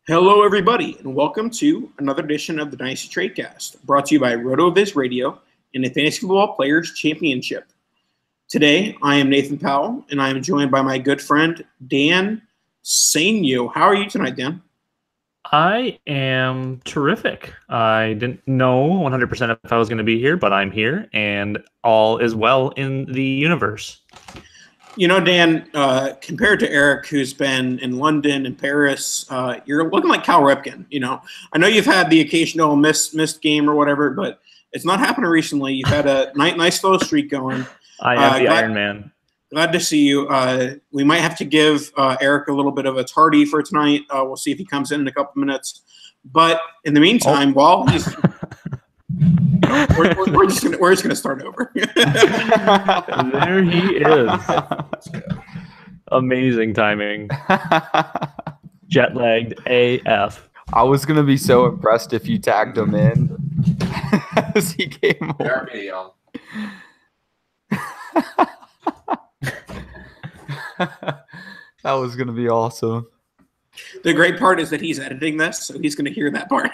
Hello, everybody, and welcome to another edition of the Dynasty Tradecast, brought to you by RotoViz Radio and the Fantasy Football Players Championship. Today, I am Nathan Powell, and I am joined by my good friend, Dan Sainio. How are you tonight, Dan? I am terrific. I didn't know 100% if I was going to be here, but I'm here, and all is well in the universe. You know, Dan, compared to Eric, who's been in London and Paris, you're looking like Cal Ripken. You know, I know you've had the occasional missed game or whatever, but it's not happening recently. You've had a nice slow streak going. I am the Iron Man. Glad to see you. We might have to give Eric a little bit of a tardy for tonight. We'll see if he comes in a couple minutes. But in the meantime, while he's we're just gonna start over. There he is. Amazing timing. Jet lagged AF. I was gonna be so impressed if you tagged him in as he came over. That was gonna be awesome. The great part is that he's editing this, so he's gonna hear that part.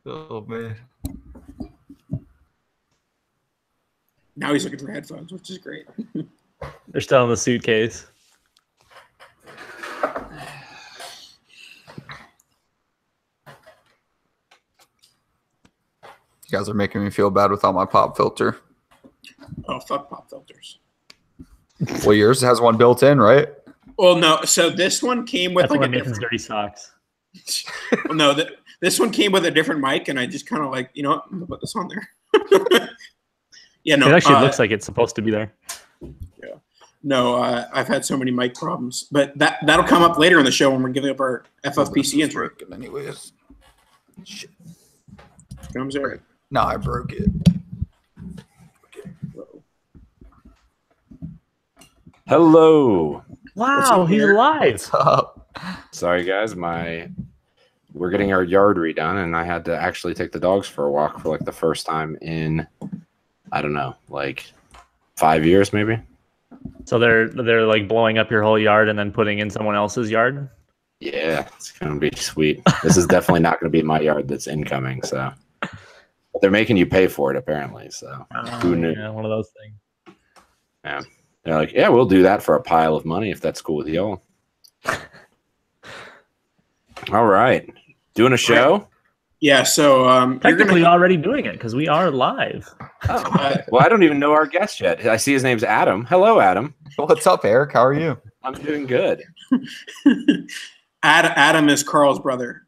Oh man. Now he's looking for headphones, which is great. They're still in the suitcase. You guys are making me feel bad without my pop filter. Oh, fuck pop filters. Well, yours has one built in, right? Well, no. So this one came with That's like one a of Nathan's different. dirty socks. Well, no, this one came with a different mic, and I just kind of like, you know what, I'm gonna put this on there. Yeah, no. It actually looks like it's supposed to be there. Yeah. No, I've had so many mic problems, but that'll come up later in the show when we're giving up our FFPC intro. Anyways. Shit. Comes Eric. No, I broke it. Hello. Wow, he's live. What's up? Sorry, guys. We're getting our yard redone, and I had to actually take the dogs for a walk for like the first time in, I don't know, like 5 years maybe. So they're like blowing up your whole yard and then putting in someone else's yard? Yeah, it's gonna be sweet. This is definitely not gonna be my yard that's incoming. So, but they're making you pay for it apparently. So who knew? Yeah, one of those things. Yeah, they're like, yeah, we'll do that for a pile of money if that's cool with y'all. All right. Doing a show? Yeah, so Technically already doing it because we are live. Oh, well, I don't even know our guest yet. I see his name's Adam. Hello, Adam. What's up, Eric? How are you? I'm doing good. Adam is Carl's brother,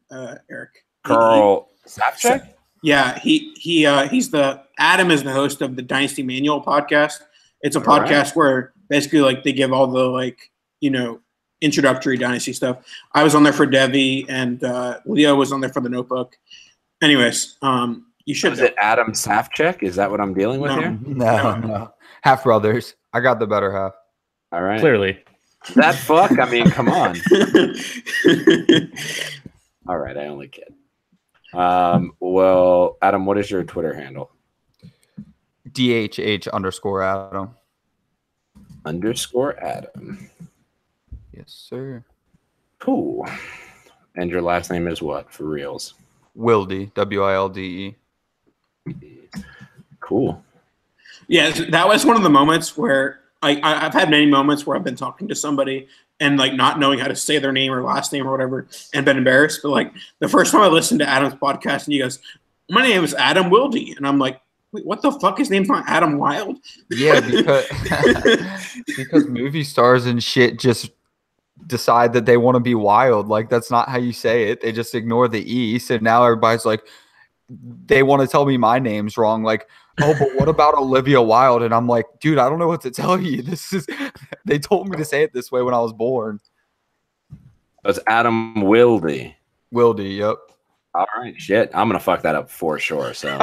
Eric. Carl Sapchek? Yeah, he's Adam is the host of the Dynasty Manual podcast. It's a podcast where basically like they give all the like, you know, introductory Dynasty stuff. I was on there for Devi, and Leo was on there for the Notebook. Anyways, you should. Is it Adam Sapchek? Is that what I'm dealing with here? No. Half brothers. I got the better half. All right. Clearly. That fuck? I mean, come on. All right, I only kid. Well, Adam, what is your Twitter handle? DHH_Adam. _Adam. Yes, sir. Cool. And your last name is what, for reals? Wilde. WILDE. Cool. Yeah, that was one of the moments where I've had many moments where I've been talking to somebody and like not knowing how to say their name or last name or whatever and been embarrassed. But like the first time I listened to Adam's podcast and he goes, "My name is Adam Wilde," and I'm like, "Wait, what the fuck? His name's not Adam Wild?" Yeah, because movie stars and shit just decide that they want to be wild. Like that's not how you say it. They just ignore the E. So now everybody's like, they want to tell me my name's wrong. Like, oh, but what about Olivia Wilde? And I'm like, dude, I don't know what to tell you. They told me to say it this way when I was born. That's Adam Wilde. Wilde, yep. All right, shit. I'm gonna fuck that up for sure. So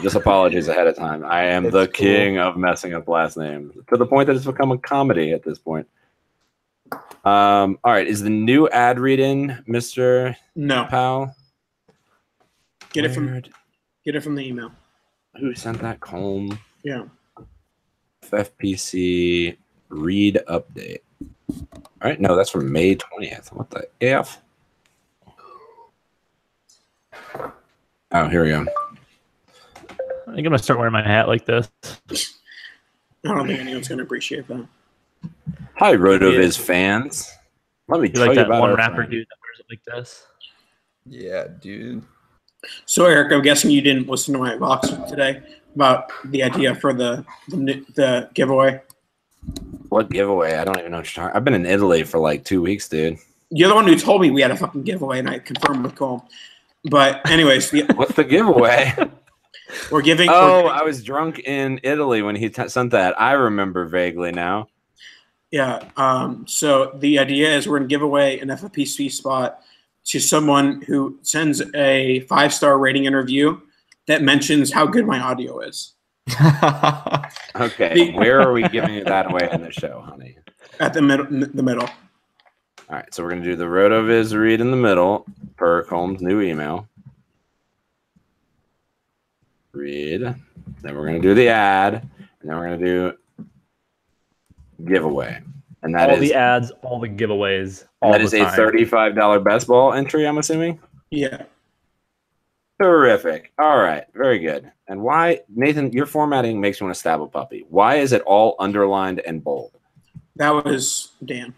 just apologies ahead of time. I am the king of messing up last names to the point that it's become a comedy at this point. All right, is the new ad read in, Mr. No. Powell? Get it from the email. Who sent that home? Yeah. FFPC read update. All right, no, that's from May 20th. What the F? Oh, here we go. I think I'm gonna start wearing my hat like this. I don't think anyone's going to appreciate that. Hi, RotoViz fans. Let me You tell like you that about one our rapper friend. dude that wears it like this? Yeah, dude. So, Eric, I'm guessing you didn't listen to my box today about the idea for the giveaway. What giveaway? I don't even know what you're talking. I've been in Italy for like 2 weeks, dude. You're the one who told me we had a fucking giveaway, and I confirmed with Cole. But anyways, What's the giveaway? we're giving. Oh, I was drunk in Italy when he sent that. I remember vaguely now. Yeah. So the idea is we're going to give away an FFPC spot to someone who sends a 5-star rating and review that mentions how good my audio is. Okay, where are we giving that away in the show, honey? At the middle. All right, so we're going to do the RotoViz read in the middle per Combs' new email. Read. Then we're going to do the ad. And then we're going to do giveaway. And that all is the ads, all the giveaways, all that the is a time. $35 best ball entry, I'm assuming? Yeah. Terrific. All right, very good. And why, Nathan, your formatting makes me want to stab a puppy. Why is it all underlined and bold? That was Dan.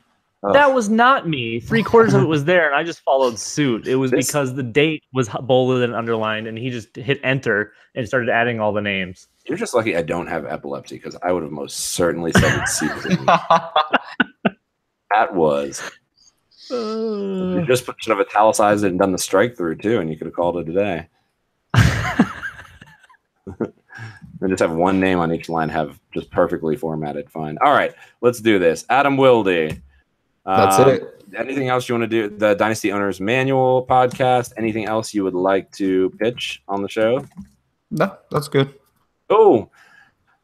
That was not me. 3/4 of it was there, and I just followed suit. It was because the date was bolded and underlined, and he just hit enter and started adding all the names. You're just lucky I don't have epilepsy because I would have most certainly said it's season. That was. You just should have italicized it and done the strike through too, and you could have called it a day. Then just have one name on each line, have just perfectly formatted. Fine. All right, let's do this. Adam Wilde. That's it. Anything else you want to do? The Dynasty Owners Manual podcast. Anything else you would like to pitch on the show? No, that's good. Oh,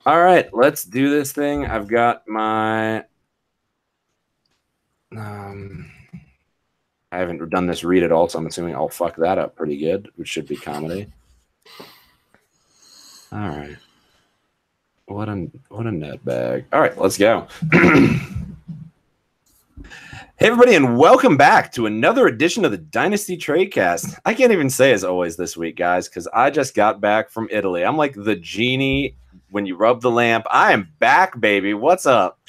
all right. Let's do this thing. I've got my. I haven't done this read at all, so I'm assuming I'll fuck that up pretty good, which should be comedy. All right. What a nutbag. All right, let's go. Hey, everybody, and welcome back to another edition of the Dynasty Tradecast. I can't even say as always this week, guys, because I just got back from Italy. I'm like the genie when you rub the lamp. I am back, baby. What's up?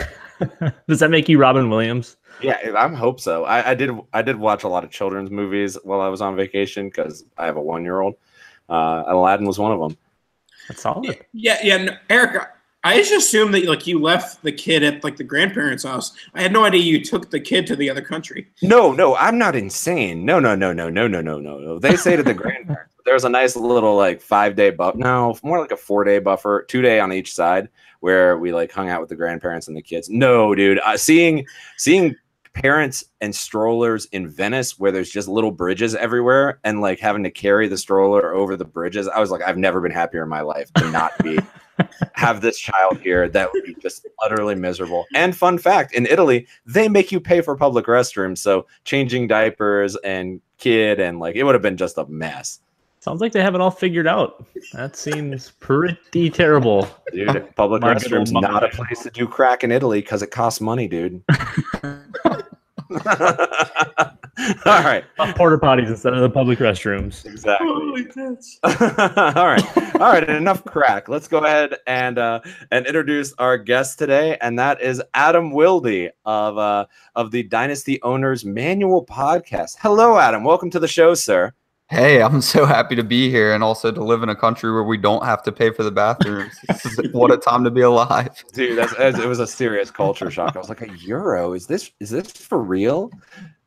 Does that make you Robin Williams? Yeah, I hope so. I did watch a lot of children's movies while I was on vacation because I have a 1-year-old. Aladdin was one of them. That's solid. Yeah. No, Eric, I just assumed that like you left the kid at like the grandparents' house. I had no idea you took the kid to the other country. No, I'm not insane. No. They say to the grandparents, there's a nice little like 5-day buffer. No, more like a 4-day buffer, 2-day on each side, where we like hung out with the grandparents and the kids. No, dude, seeing parents and strollers in Venice where there's just little bridges everywhere and like having to carry the stroller over the bridges. I was like, I've never been happier in my life to not be have this child here. That would be just utterly miserable. And fun fact, in Italy, they make you pay for public restrooms. So changing diapers and kid and like it would have been just a mess. Sounds like they have it all figured out. That seems pretty terrible. Dude, public restrooms not a place to do crack in Italy because it costs money, dude. All right. Porta potties instead of the public restrooms. Exactly. All right. Enough crack. Let's go ahead and introduce our guest today, and that is Adam Wilde of the Dynasty Owners Manual podcast. Hello, Adam. Welcome to the show, sir. Hey, I'm so happy to be here and also to live in a country where we don't have to pay for the bathrooms. What a time to be alive. Dude, it was a serious culture shock. I was like, €1? Is this for real?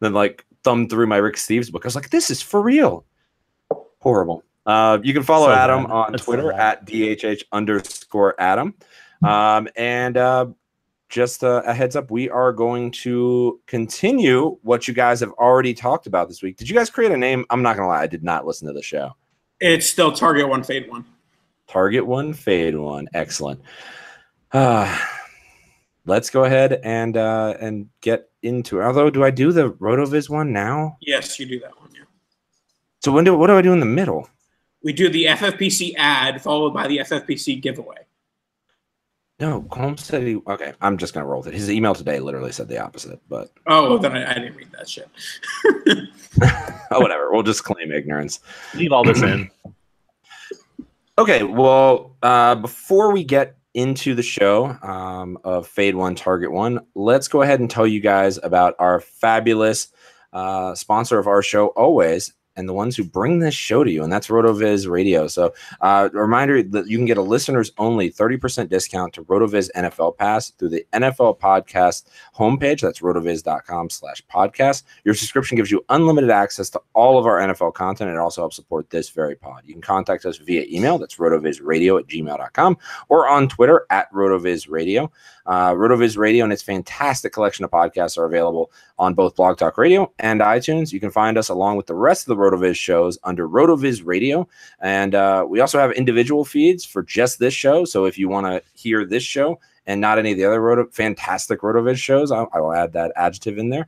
Then like thumbed through my Rick Steves book. I was like, this is for real. Horrible. You can follow Adam on Twitter at DHH_Adam. Just a heads up, we are going to continue what you guys have already talked about this week. Did you guys create a name? I'm not going to lie. I did not listen to the show. It's still Target 1, Fade 1. Target 1, Fade 1. Excellent. Let's go ahead and get into it. Although, do I do the RotoViz one now? Yes, you do that one, yeah. So what do I do in the middle? We do the FFPC ad followed by the FFPC giveaway. No, Holmes said he. Okay, I'm just gonna roll with it. His email today literally said the opposite, but Oh, then I didn't read that shit. oh, whatever. We'll just claim ignorance. Leave all this in. Okay, well, before we get into the show of Fade 1, Target 1, let's go ahead and tell you guys about our fabulous sponsor of our show always, and the ones who bring this show to you, and that's RotoViz Radio. So a reminder that you can get a listeners only 30% discount to RotoViz NFL Pass through the NFL Podcast homepage. That's rotoviz.com/podcast. Your subscription gives you unlimited access to all of our NFL content. It also helps support this very pod. You can contact us via email. That's rotovizradio@gmail.com or on Twitter @rotovizradio. RotoViz Radio and its fantastic collection of podcasts are available on both Blog Talk Radio and iTunes. You can find us along with the rest of the RotoViz shows under RotoViz Radio. And we also have individual feeds for just this show. So if you want to hear this show and not any of the other fantastic RotoViz shows, I will add that adjective in there.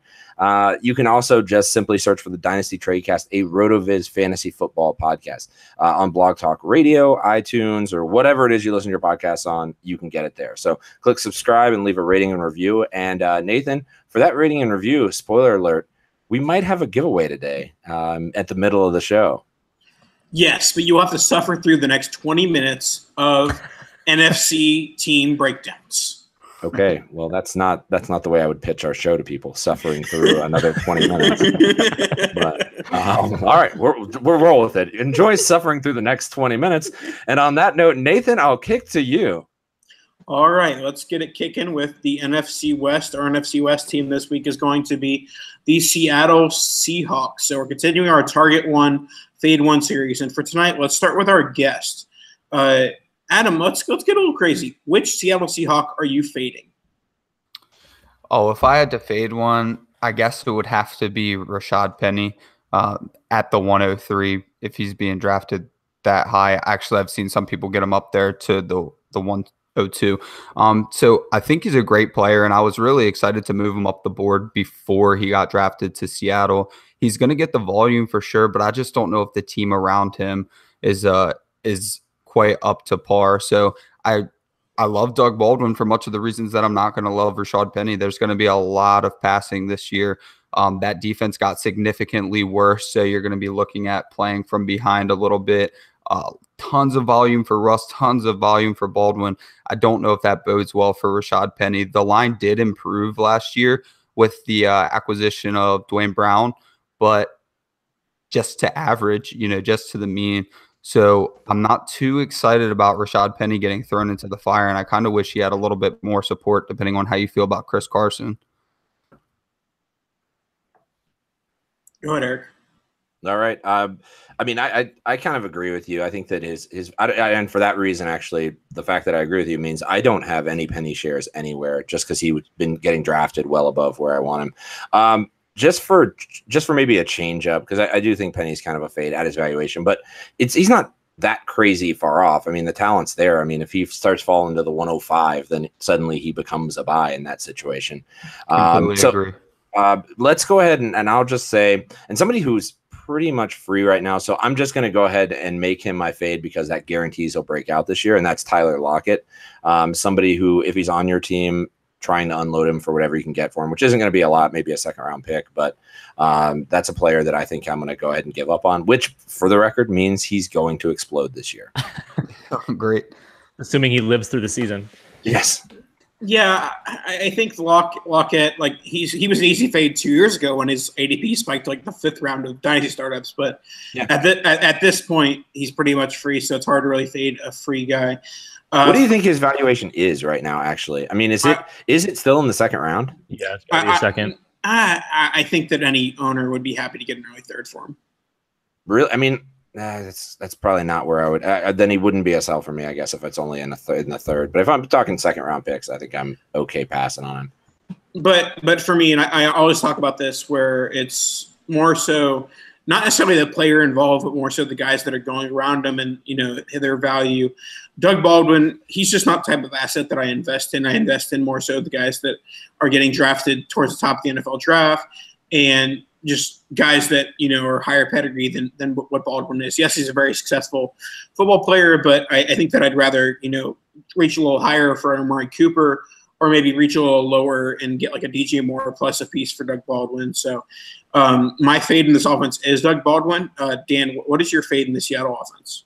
You can also just simply search for the Dynasty Tradecast, a RotoViz fantasy football podcast on Blog Talk Radio, iTunes, or whatever it is you listen to your podcasts on. You can get it there. So click subscribe and leave a rating and review. And Nathan, for that rating and review, spoiler alert, we might have a giveaway today at the middle of the show. Yes, but you have to suffer through the next 20 minutes of NFC team breakdowns. Okay, well, that's not the way I would pitch our show to people, suffering through another 20 minutes. But, all right, we'll roll with it. Enjoy suffering through the next 20 minutes. And on that note, Nathan, I'll kick to you. All right, let's get it kicking with the NFC West. Our NFC West team this week is going to be the Seattle Seahawks. So we're continuing our Target 1, Fade 1 series. And for tonight, let's start with our guest. Adam, let's get a little crazy. Which Seattle Seahawk are you fading? Oh, if I had to fade one, I guess it would have to be Rashad Penny at the 103 if he's being drafted that high. Actually, I've seen some people get him up there to the 102. So I think he's a great player, and I was really excited to move him up the board before he got drafted to Seattle. He's going to get the volume for sure, but I just don't know if the team around him is quite up to par. So I love Doug Baldwin for much of the reasons that I'm not going to love Rashad Penny. There's going to be a lot of passing this year. That defense got significantly worse, so you're going to be looking at playing from behind a little bit. Tons of volume for Russ, tons of volume for Baldwin. I don't know if that bodes well for Rashad Penny. The line did improve last year with the acquisition of Dwayne Brown, but just to average, just to the mean. So I'm not too excited about Rashad Penny getting thrown into the fire, and I kind of wish he had a little bit more support depending on how you feel about Chris Carson. Go ahead, Eric. All right. I mean, I kind of agree with you. I think that and for that reason, actually, the fact that I agree with you means I don't have any Penny shares anywhere just because he's been getting drafted well above where I want him. Just for maybe a change up, because I do think Penny's kind of a fade at his valuation, but he's not that crazy far off. I mean, the talent's there. I mean, if he starts falling to the 105, then suddenly he becomes a buy in that situation. Agree. Let's go ahead and I'll just say, and somebody who's pretty much free right now, so I'm just going to go ahead and make him my fade because that guarantees he'll break out this year, and that's Tyler Lockett. Somebody who, if he's on your team, trying to unload him for whatever you can get for him, which isn't going to be a lot, maybe a second-round pick, but that's a player that I think I'm going to go ahead and give up on, which, for the record, means he's going to explode this year. Great. Assuming he lives through the season. Yes. Yeah, I think Lockett, like he was an easy fade 2 years ago when his ADP spiked to like the 5th round of dynasty startups. But yeah. At this point, he's pretty much free, so it's hard to really fade a free guy. What do you think his valuation is right now? Actually, I mean, is it still in the 2nd round? Yeah, it's gotta be a second. I think that any owner would be happy to get an early 3rd for him. Really? I mean, that's probably not where I would. Then he wouldn't be a sell for me, I guess, if it's only in the 3rd. But if I'm talking 2nd-round picks, I think I'm okay passing on him. But for me, and I always talk about this, where it's more so not necessarily the player involved, but more so the guys that are going around them and their value. Doug Baldwin, he's just not the type of asset that I invest in. I invest in more so the guys that are getting drafted towards the top of the NFL draft and just guys that, are higher pedigree than what Baldwin is. Yes, he's a very successful football player, but I think that I'd rather, reach a little higher for Amari Cooper, or maybe reach a little lower and get like a DJ Moore plus a piece for Doug Baldwin. So my fade in this offense is Doug Baldwin. Dan, what is your fade in the Seattle offense?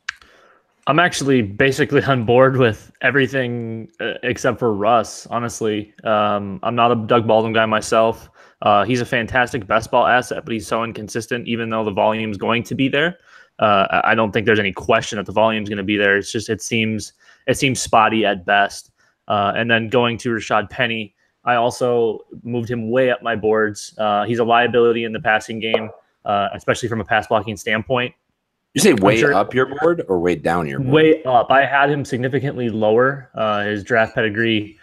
I'm actually basically on board with everything except for Russ, honestly. I'm not a Doug Baldwin guy myself. He's a fantastic best ball asset, but he's so inconsistent, even though the volume's going to be there. I don't think there's any question that the volume's going to be there. It's just it seems spotty at best. And then going to Rashad Penny, I also moved him way up my boards. He's a liability in the passing game, especially from a pass blocking standpoint. You say way up your board or way down your board? Way up. I had him significantly lower. His draft pedigree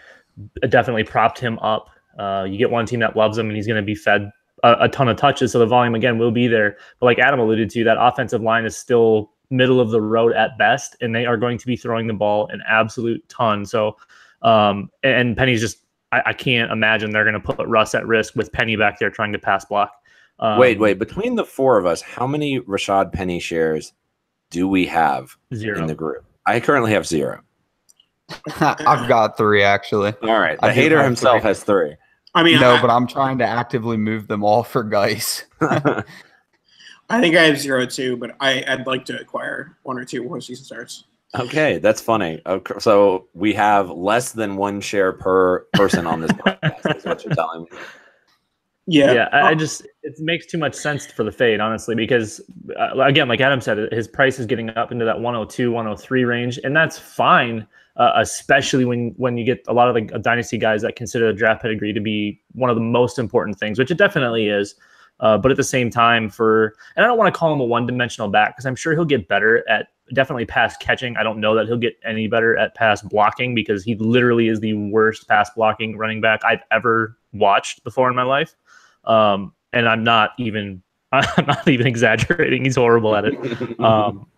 definitely propped him up. You get one team that loves him, and he's going to be fed a ton of touches, so the volume, again, will be there. But like Adam alluded to, that offensive line is still middle of the road at best, and they are going to be throwing the ball an absolute ton. So, and Penny's just – I can't imagine they're going to put Russ at risk with Penny back there trying to pass block. Wait. Between the four of us, how many Rashad Penny shares do we have 0 in the group? I currently have 0. I've got 3, actually. All right. The hater himself has 3. I mean, but I'm trying to actively move them all for Geis. I think I have 0 too, but I'd like to acquire 1 or 2 before season starts. Okay, that's funny. Okay, so we have less than 1 share per person on this podcast, is what you're telling me. Yeah. It makes too much sense for the fade, honestly, because again, like Adam said, his price is getting up into that 102, 103 range, and that's fine, especially when you get a lot of the dynasty guys that consider the draft pedigree to be one of the most important things, which it definitely is. But at the same time, and I don't want to call him a one-dimensional back, because I'm sure he'll get better at definitely pass catching. I don't know that he'll get any better at pass blocking, because he literally is the worst pass blocking running back I've ever watched before in my life. And I'm not even exaggerating. He's horrible at it.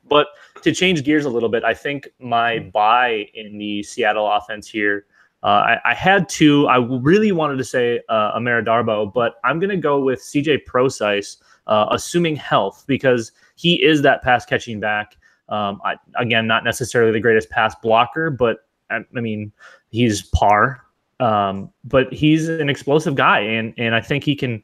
But to change gears a little bit, I think my buy in the Seattle offense here, I had 2. I really wanted to say Amara Darboh, but I'm going to go with CJ Procise, assuming health, because he is that pass catching back. Again, not necessarily the greatest pass blocker, but I mean, he's par. But he's an explosive guy, and I think he can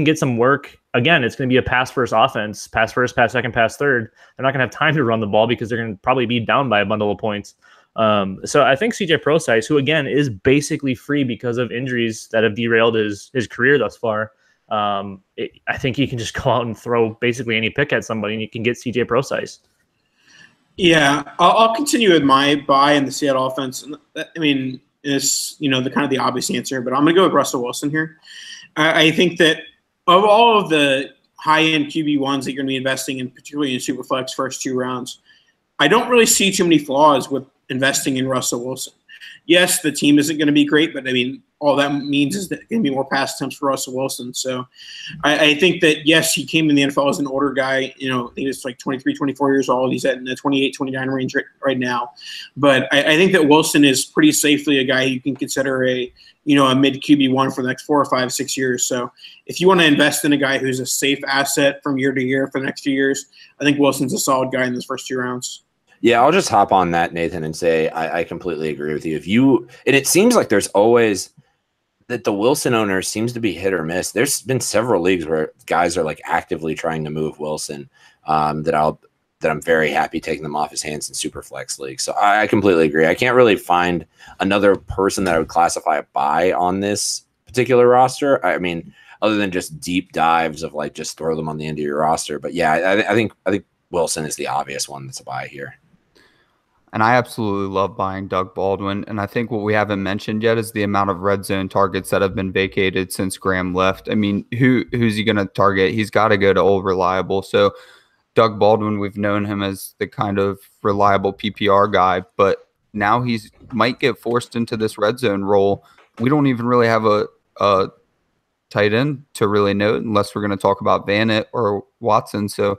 get some work. Again, it's going to be a pass first offense, pass first, pass second, pass third. They're not going to have time to run the ball because they're going to probably be down by a bundle of points. So I think CJ Procise, who again is basically free because of injuries that have derailed his career thus far, I think he can just go out and throw basically any pick at somebody, and you can get CJ Procise. Yeah, I'll continue with my buy in the Seattle offense. I mean, it's the kind of the obvious answer, but I'm going to go with Russell Wilson here. I think that of all of the high-end QB1s that you're going to be investing in, particularly in Superflex first 2 rounds, I don't really see too many flaws with investing in Russell Wilson. Yes, the team isn't going to be great, but I mean, all that means is that it's going to be more pass attempts for Russell Wilson. So I think that, yes, he came in the NFL as an older guy. I think he's like 23, 24 years old. He's at in the 28, 29 range right now. But I think that Wilson is pretty safely a guy you can consider a mid QB1 for the next 4 or 5, 6 years. So if you want to invest in a guy who's a safe asset from year to year for the next few years, I think Wilson's a solid guy in those first 2 rounds. Yeah, I'll just hop on that, Nathan, and say I completely agree with you. And it seems like there's always that the Wilson owner seems to be hit or miss. There's been several leagues where guys are like actively trying to move Wilson that I'm very happy taking them off his hands in super flex leagues. So I completely agree. I can't really find another person that I would classify a buy on this particular roster. I mean, other than just deep dives of like just throw them on the end of your roster. But yeah, I think Wilson is the obvious one that's a buy here. And I absolutely love buying Doug Baldwin. And I think what we haven't mentioned yet is the amount of red zone targets that have been vacated since Graham left. I mean, who's he going to target? He's got to go to old reliable. So Doug Baldwin, we've known him as the kind of reliable PPR guy, but now he's might get forced into this red zone role. We don't even really have a tight end to really note unless we're going to talk about Vanett or Watson. So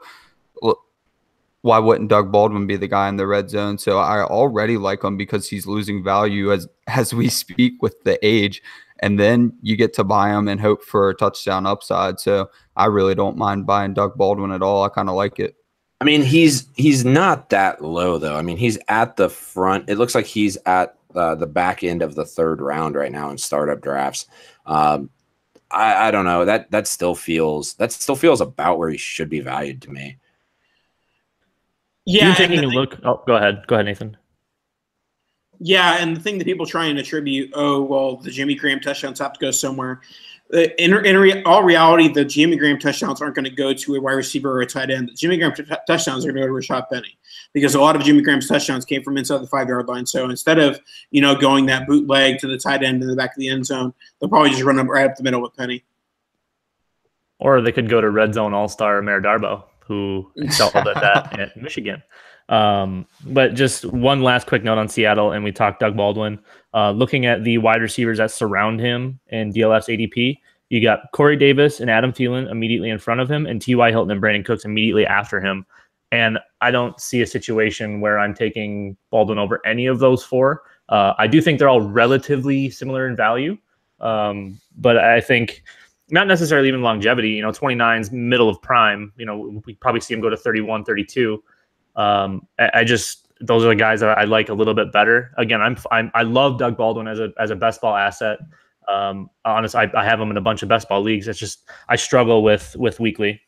why wouldn't Doug Baldwin be the guy in the red zone? So I already like him because he's losing value as we speak with the age. And then you get to buy him and hope for a touchdown upside. So I really don't mind buying Doug Baldwin at all. I kind of like it. I mean, he's not that low though. I mean, he's at the front. It looks like he's at the back end of the 3rd round right now in startup drafts. I don't know. That still feels about where he should be valued to me. Yeah, taking a look. Oh, go ahead, Nathan. Yeah, and the thing that people try and attribute, the Jimmy Graham touchdowns have to go somewhere. In all reality, the Jimmy Graham touchdowns aren't going to go to a wide receiver or a tight end. The Jimmy Graham touchdowns are going to go to Rashad Penny because a lot of Jimmy Graham's touchdowns came from inside the 5-yard line. So instead of going that bootleg to the tight end in the back of the end zone, they'll probably just run them right up the middle with Penny. Or they could go to red zone all-star Mayor Darbo, who excelled at that at Michigan. But just one last quick note on Seattle, and we talked Doug Baldwin. Looking at the wide receivers that surround him in DLF's ADP, you got Corey Davis and Adam Thielen immediately in front of him, and T.Y. Hilton and Brandon Cooks immediately after him. And I don't see a situation where I'm taking Baldwin over any of those 4. I do think they're all relatively similar in value, but I think not necessarily even longevity. 29's middle of prime. We probably see him go to 31, 32. Those are the guys that I like a little bit better. Again, I love Doug Baldwin as a best ball asset. Honestly, I have him in a bunch of best ball leagues. It's just I struggle with weekly.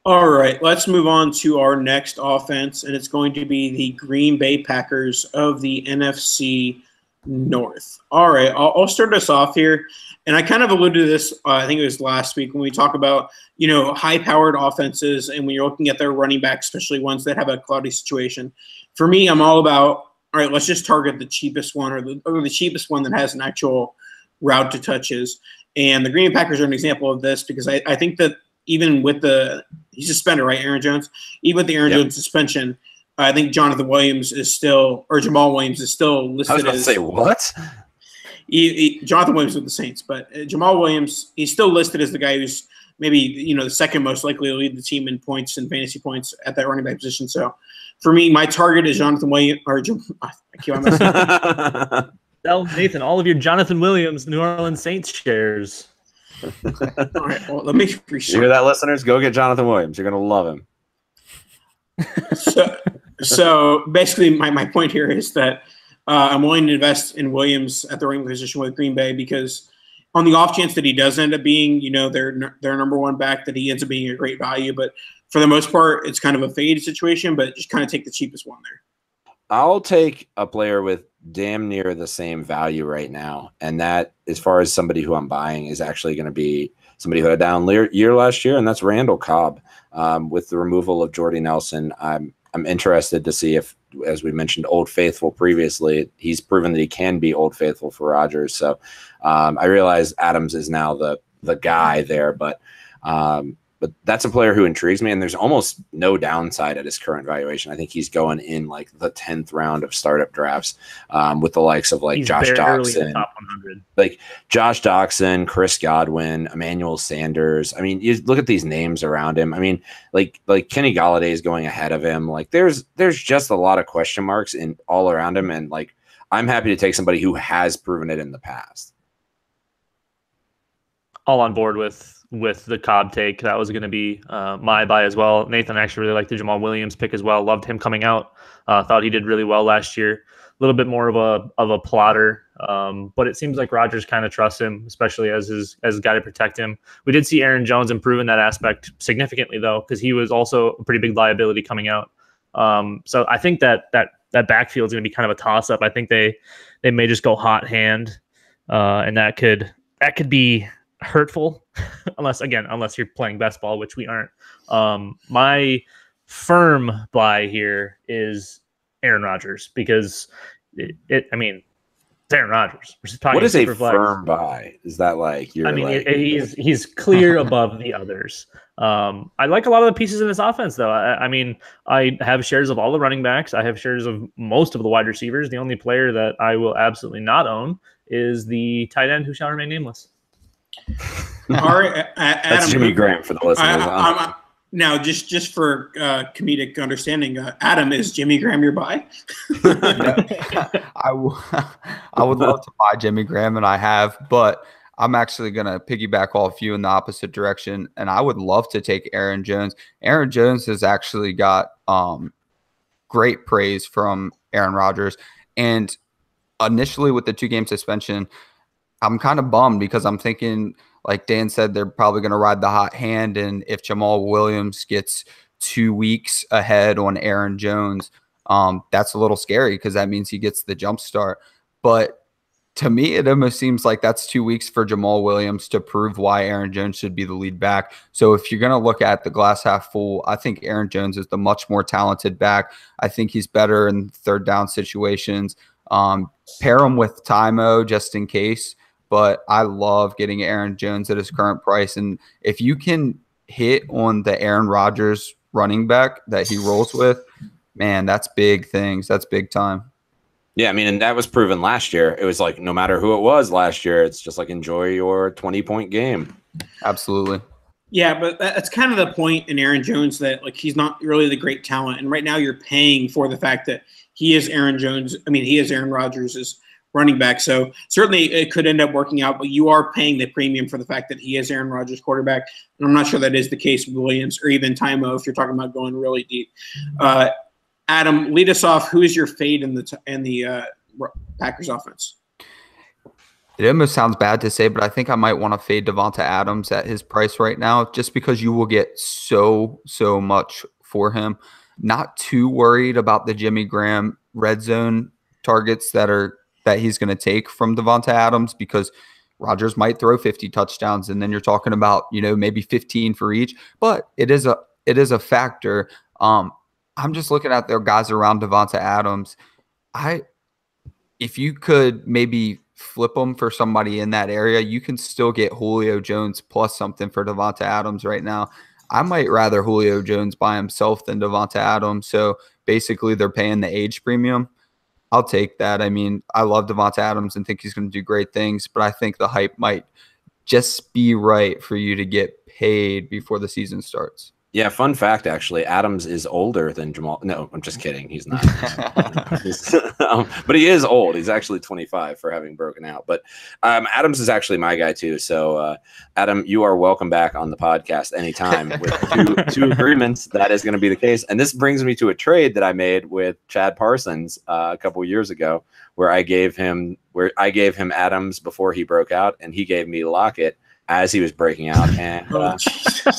All right, let's move on to our next offense, and it's going to be the Green Bay Packers of the NFC North. All right, I'll start us off here, and I kind of alluded to this. I think it was last week when we talk about high-powered offenses, and when you're looking at their running backs, especially ones that have a cloudy situation. For me, I'm all about right. Let's just target the cheapest one or the cheapest one that has an actual route to touches. And the Green Bay Packers are an example of this because I think that even with he's suspended, right, Aaron Jones? Even with the Aaron Jones suspension, I think Jamal Williams is still listed. I was about to say, what? Jonathan Williams with the Saints, but Jamal Williams, he's still listed as the guy who's maybe the second most likely to lead the team in points and fantasy points at that running back position. So for me, my target is Jonathan Williams. I can't remember. Tell Nathan all of your Jonathan Williams New Orleans Saints shares. All right, well, let me you hear that, listeners? Go get Jonathan Williams. You're going to love him. So basically, my point here is that I'm willing to invest in Williams at the running position with Green Bay because on the off chance that he does end up being, their number one back, that he ends up being a great value. But for the most part, it's kind of a fade situation, but just kind of take the cheapest one there. I'll take a player with damn near the same value right now. And that, as far as somebody who I'm buying, is actually going to be somebody who had a down year last year, and that's Randall Cobb. With the removal of Jordy Nelson, I'm interested to see if, as we mentioned, Old Faithful previously, he's proven that he can be Old Faithful for Rodgers. So I realize Adams is now the guy there, but that's a player who intrigues me, and there's almost no downside at his current valuation. I think he's going in like the 10th round of startup drafts with the likes of like Josh Doxson, top 100. like Josh Doxson, Chris Godwin, Emmanuel Sanders. I mean, you look at these names around him. I mean, like Kenny Galladay is going ahead of him. Like there's just a lot of question marks in all around him, and like I'm happy to take somebody who has proven it in the past. All on board with the Cobb take. That was going to be my buy as well. Nathan actually really liked the Jamal Williams pick as well. Loved him coming out. Thought he did really well last year. A little bit more of a plotter, but it seems like Rodgers kind of trusts him, especially as a guy to protect him. We did see Aaron Jones improve in that aspect significantly though, because he was also a pretty big liability coming out. So I think that backfield is going to be kind of a toss up. I think they may just go hot hand, and that could be hurtful unless you're playing best ball, which we aren't. My firm buy here is Aaron Rodgers because it's Aaron Rodgers. What is a firm buy? Is that like you're? He's clear above the others. I like a lot of the pieces in this offense, though. I have shares of all the running backs. I have shares of most of the wide receivers. The only player that I will absolutely not own is the tight end who shall remain nameless. All right, Adam, that's Jimmy Graham for the listeners. Now, just for comedic understanding, Adam, is Jimmy Graham your buy? I would love to buy Jimmy Graham, and I have, but I'm actually going to piggyback off you in the opposite direction, and I would love to take Aaron Jones. Aaron Jones has actually got great praise from Aaron Rodgers, and initially with the 2-game suspension, I'm kind of bummed because I'm thinking, like Dan said, they're probably going to ride the hot hand, and if Jamal Williams gets 2 weeks ahead on Aaron Jones, that's a little scary because that means he gets the jump start. But to me, it almost seems like that's 2 weeks for Jamal Williams to prove why Aaron Jones should be the lead back. So if you're going to look at the glass half full, I think Aaron Jones is the much more talented back. I think he's better in third down situations. Pair him with Tymo just in case. But I love getting Aaron Jones at his current price. And if you can hit on the Aaron Rodgers running back that he rolls with, man, that's big things. That's big time. Yeah, I mean, and that was proven last year. It was like no matter who it was last year, it's just like enjoy your 20-point game. Absolutely. Yeah, but that's kind of the point in Aaron Jones that like he's not really the great talent. And right now you're paying for the fact that he is Aaron Jones. I mean, he is Aaron Rodgers' running back. So certainly it could end up working out, but you are paying the premium for the fact that he is Aaron Rodgers' quarterback. And I'm not sure that is the case with Williams or even Tymo if you're talking about going really deep. Adam, lead us off. Who is your fade in the Packers offense? It almost sounds bad to say, but I think I might want to fade Devonta Adams at his price right now, just because you will get so much for him. Not too worried about the Jimmy Graham red zone targets that he's going to take from Devonta Adams, because Rodgers might throw 50 touchdowns, and then you're talking about maybe 15 for each. But it is a factor. I'm just looking at their guys around Devonta Adams. If you could maybe flip them for somebody in that area, you can still get Julio Jones plus something for Devonta Adams right now. I might rather Julio Jones by himself than Devonta Adams. So basically they're paying the age premium. I'll take that. I mean, I love Devonta Adams and think he's going to do great things, but I think the hype might just be right for you to get paid before the season starts. Yeah, fun fact, actually, Adams is older than Jamal. No, I'm just kidding. He's not. But he is old. He's actually 25 for having broken out. But Adams is actually my guy, too. So, Adam, you are welcome back on the podcast anytime. With two agreements, that is going to be the case. And this brings me to a trade that I made with Chad Parsons a couple of years ago, where I gave him Adams before he broke out, and he gave me Lockett as he was breaking out, and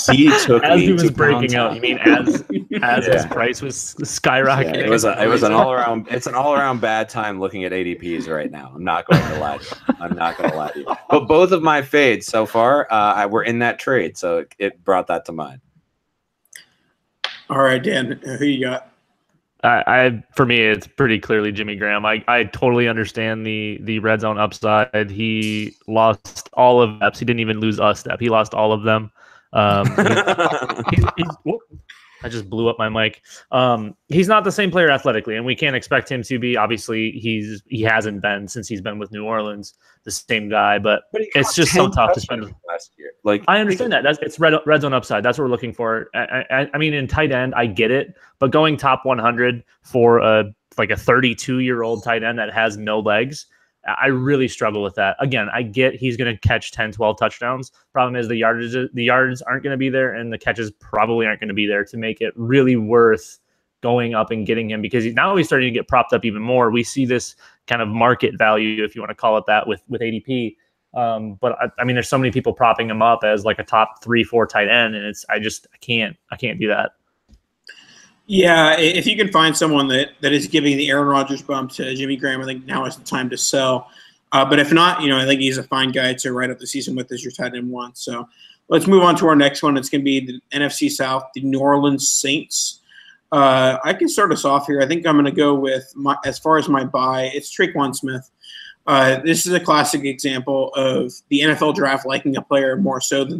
he took as me he was to breaking out. You mean as his price was skyrocketing? Yeah, it was an all around. It's an all around bad time looking at ADPs right now. I'm not going to lie to you. But both of my fades so far were in that trade, so it brought that to mind. All right, Dan, who you got? For me, it's pretty clearly Jimmy Graham. I totally understand the red zone upside. He lost all of steps. He didn't even lose a step. He lost all of them. I just blew up my mic. He's not the same player athletically, and we can't expect him to be. Obviously, he hasn't been since he's been with New Orleans, the same guy. But it's just so tough to spend last year. Like, I understand that. It's red zone upside. That's what we're looking for. I mean, in tight end, I get it, but going top 100 for a 32-year-old tight end that has no legs, I really struggle with that. Again, I get he's going to catch 10, 12 touchdowns. Problem is the yards aren't going to be there, and the catches probably aren't going to be there to make it really worth going up and getting him, because now he's starting to get propped up even more. We see this kind of market value, if you want to call it that, with ADP. But I mean, there's so many people propping him up as like a top 3-4 tight end, and I can't do that. Yeah, if you can find someone that is giving the Aaron Rodgers bump to Jimmy Graham, I think now is the time to sell. But if not, I think he's a fine guy to write up the season with as your tight end one. So let's move on to our next one. It's going to be the NFC South, the New Orleans Saints. I can start us off here. I think I'm going to go with, as far as my buy, it's Traquan Smith. This is a classic example of the NFL draft liking a player more so than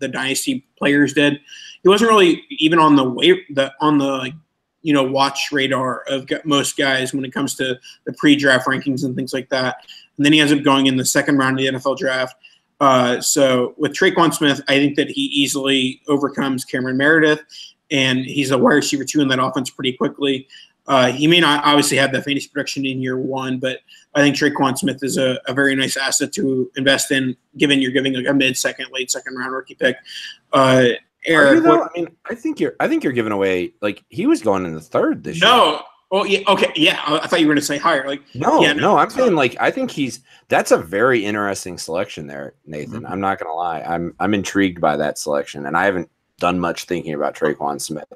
the dynasty players did. He wasn't really even on the watch radar of most guys when it comes to the pre-draft rankings and things like that. And then he ends up going in the second round of the NFL draft. So with Traquan Smith, I think that he easily overcomes Cameron Meredith, and he's a wide receiver 2 in that offense pretty quickly. He may not obviously have the fantasy production in year one, but I think Traquan Smith is a very nice asset to invest in, given you're giving like a mid-second, late-second round rookie pick. Eric, I think you're giving away, like, he was going in the third this year. No. Oh yeah. Okay. Yeah. I thought you were going to say higher. Like no. I'm saying, like, I think that's a very interesting selection there, Nathan. I'm not going to lie. I'm intrigued by that selection, and I haven't done much thinking about Traquan Smith.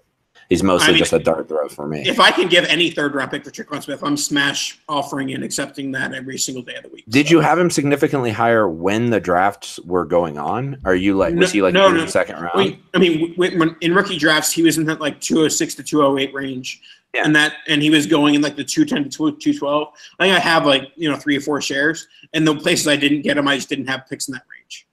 He's mostly just a dart throw for me. If I can give any third round pick for Traquan Smith, I'm smash offering and accepting that every single day of the week. Did you have him significantly higher when the drafts were going on? Are you like, was he like in the second round? When in rookie drafts, he was in that like 206 to 208 range. Yeah. And he was going in like the 210 to 212. I think I have like 3 or 4 shares, and the places I didn't get him, I just didn't have picks in that range.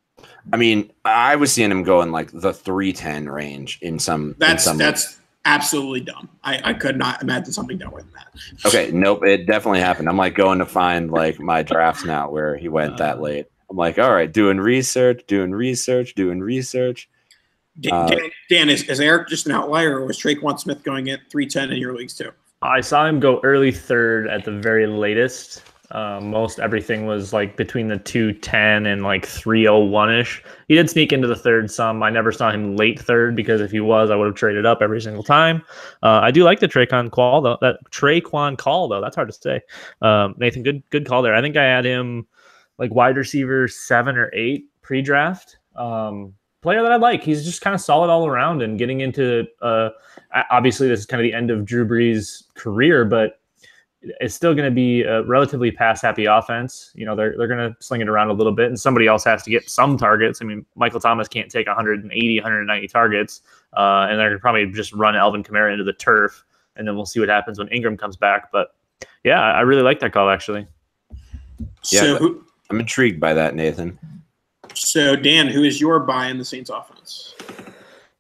I mean, I was seeing him go in like the 310 range in some. That's absolutely dumb. I could not imagine something dumber than that. Okay, nope, it definitely happened. I'm like going to find like my drafts now where he went that late. I'm like, all right, doing research. Dan, is Eric just an outlier, or was Traquan Smith going at 310 in your leagues too? I saw him go early third at the very latest. Most everything was like between the 210 and like 301-ish. He did sneak into the third some. I never saw him late third, because if he was, I would have traded up every single time. I do like the Traquan call though. That's hard to say. Nathan, good call there. I think I had him like wide receiver 7 or 8 pre-draft. Player that I like. He's just kind of solid all around, and getting into obviously this is kind of the end of Drew Brees' career, but it's still going to be a relatively pass-happy offense. They're going to sling it around a little bit, and somebody else has to get some targets. I mean, Michael Thomas can't take 180, 190 targets, and they're going to probably just run Alvin Kamara into the turf, and then we'll see what happens when Ingram comes back. But, yeah, I really like that call, actually. Yeah, I'm intrigued by that, Nathan. So, Dan, who is your buy in the Saints offense?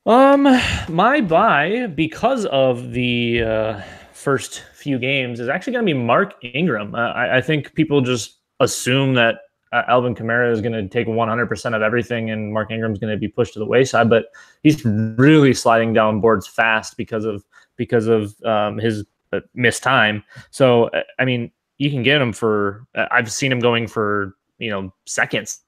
My buy, because of the first few games, is actually going to be Mark Ingram. I think people just assume that Alvin Kamara is going to take 100% of everything, and Mark Ingram's going to be pushed to the wayside. But he's really sliding down boards fast because of his missed time. So, I mean, you can get him for. I've seen him going for seconds.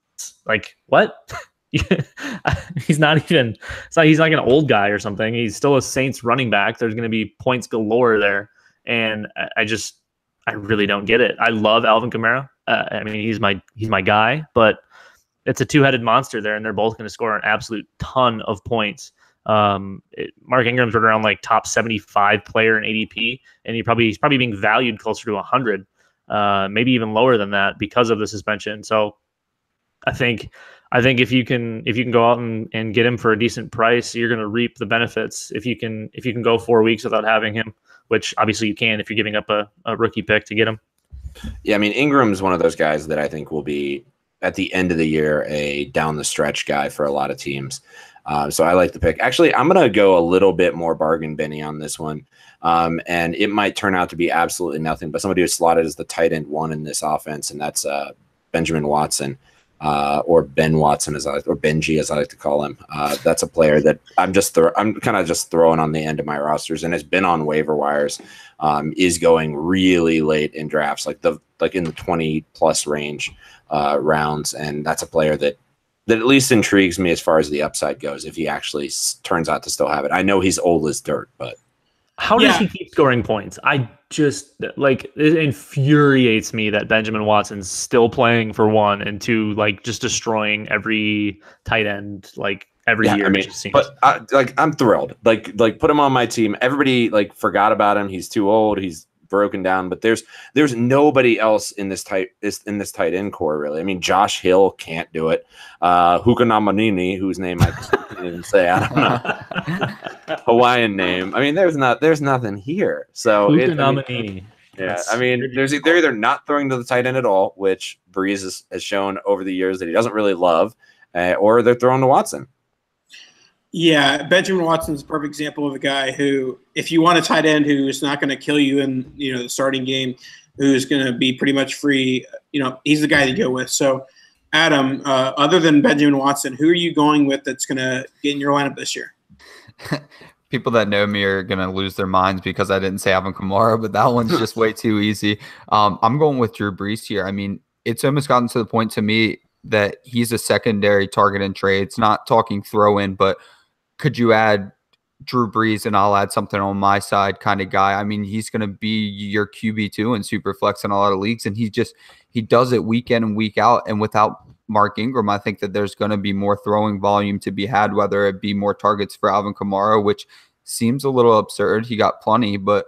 Like, what? He's not even. He's like an old guy or something. He's still a Saints running back. There's going to be points galore there. And I really don't get it. I love Alvin Kamara. I mean, he's my guy, but it's a two-headed monster there, and they're both going to score an absolute ton of points. Mark Ingram's around like top 75 player in ADP, and he's probably being valued closer to 100, maybe even lower than that because of the suspension. So I think if you can go out and get him for a decent price, you're going to reap the benefits. If you can go 4 weeks without having him, which obviously you can if you're giving up a rookie pick to get him. Yeah, I mean, Ingram's one of those guys that I think will be, at the end of the year, a down-the-stretch guy for a lot of teams. So I like the pick. Actually, I'm going to go a little bit more bargain binny on this one, and it might turn out to be absolutely nothing, but somebody who's slotted as the tight end 1 in this offense, and that's Benjamin Watson. Or Ben Watson, or Benji, as I like to call him. That's a player that I'm kind of just throwing on the end of my rosters, and has been on waiver wires. Is going really late in drafts, like in the 20+ range rounds, and that's a player that at least intrigues me as far as the upside goes. If he actually turns out to still have it, I know he's old as dirt, but. How does he keep scoring points? I just it infuriates me that Benjamin Watson's still playing for 1 and 2, like just destroying every tight end every year. I mean, but I'm thrilled. Like put him on my team. Everybody forgot about him. He's too old. He's broken down. But there's nobody else in this tight end core really. I mean, Josh Hill can't do it. Hukanamanini, whose name I can't even say. I don't know. Hawaiian name. I mean, there's nothing here. So Hukanamanini. I mean, they're either not throwing to the tight end at all, which Breeze has shown over the years that he doesn't really love, or they're throwing to Watson. Yeah, Benjamin Watson's a perfect example of a guy who, if you want a tight end who's not going to kill you in the starting game, who's going to be pretty much free, he's the guy to go with. So, Adam, other than Benjamin Watson, who are you going with that's going to get in your lineup this year? People that know me are going to lose their minds because I didn't say Alvin Kamara, but that one's just way too easy. I'm going with Drew Brees here. I mean, it's almost gotten to the point to me that he's a secondary target in trades, not talking throw in, but could you add Drew Brees and I'll add something on my side kind of guy? I mean, he's going to be your QB2 in Superflex in a lot of leagues, and he does it week in and week out. And without Mark Ingram, I think that there's going to be more throwing volume to be had, whether it be more targets for Alvin Kamara, which seems a little absurd. He got plenty, but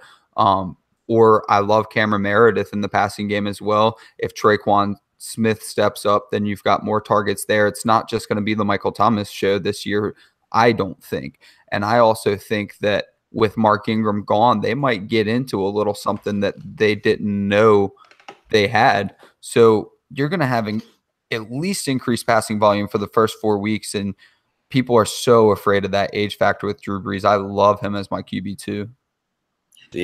or I love Cameron Meredith in the passing game as well. If Traquan Smith steps up, then you've got more targets there. It's not just going to be the Michael Thomas show this year, I don't think. And I also think that with Mark Ingram gone, they might get into a little something that they didn't know they had. So you're going to have at least increased passing volume for the first 4 weeks, and people are so afraid of that age factor with Drew Brees. I love him as my QB2.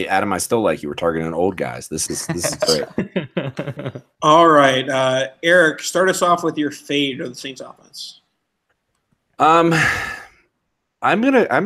Adam, I still like you were targeting old guys. This is great. All right, Eric, start us off with your fade of the Saints offense. I'm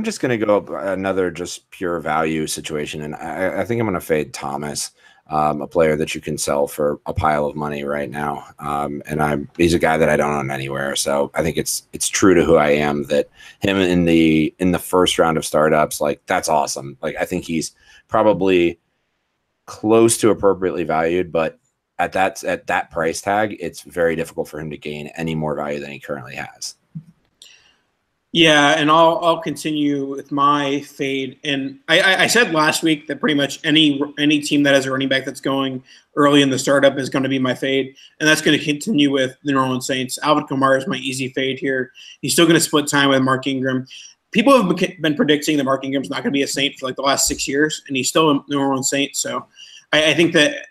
just gonna go another just pure value situation, and I think I'm gonna fade Thomas, a player that you can sell for a pile of money right now. And he's a guy that I don't own anywhere, so I think it's true to who I am that him in the first round of startups, like that's awesome. Like I think he's probably close to appropriately valued, but at that price tag, it's very difficult for him to gain any more value than he currently has. Yeah, and I'll continue with my fade. And I said last week that pretty much any team that has a running back that's going early in the startup is going to be my fade, and that's going to continue with the New Orleans Saints. Alvin Kamara is my easy fade here. He's still going to split time with Mark Ingram. People have been predicting that Mark Ingram's not going to be a Saint for like the last 6 years, and he's still a New Orleans Saint. So I think that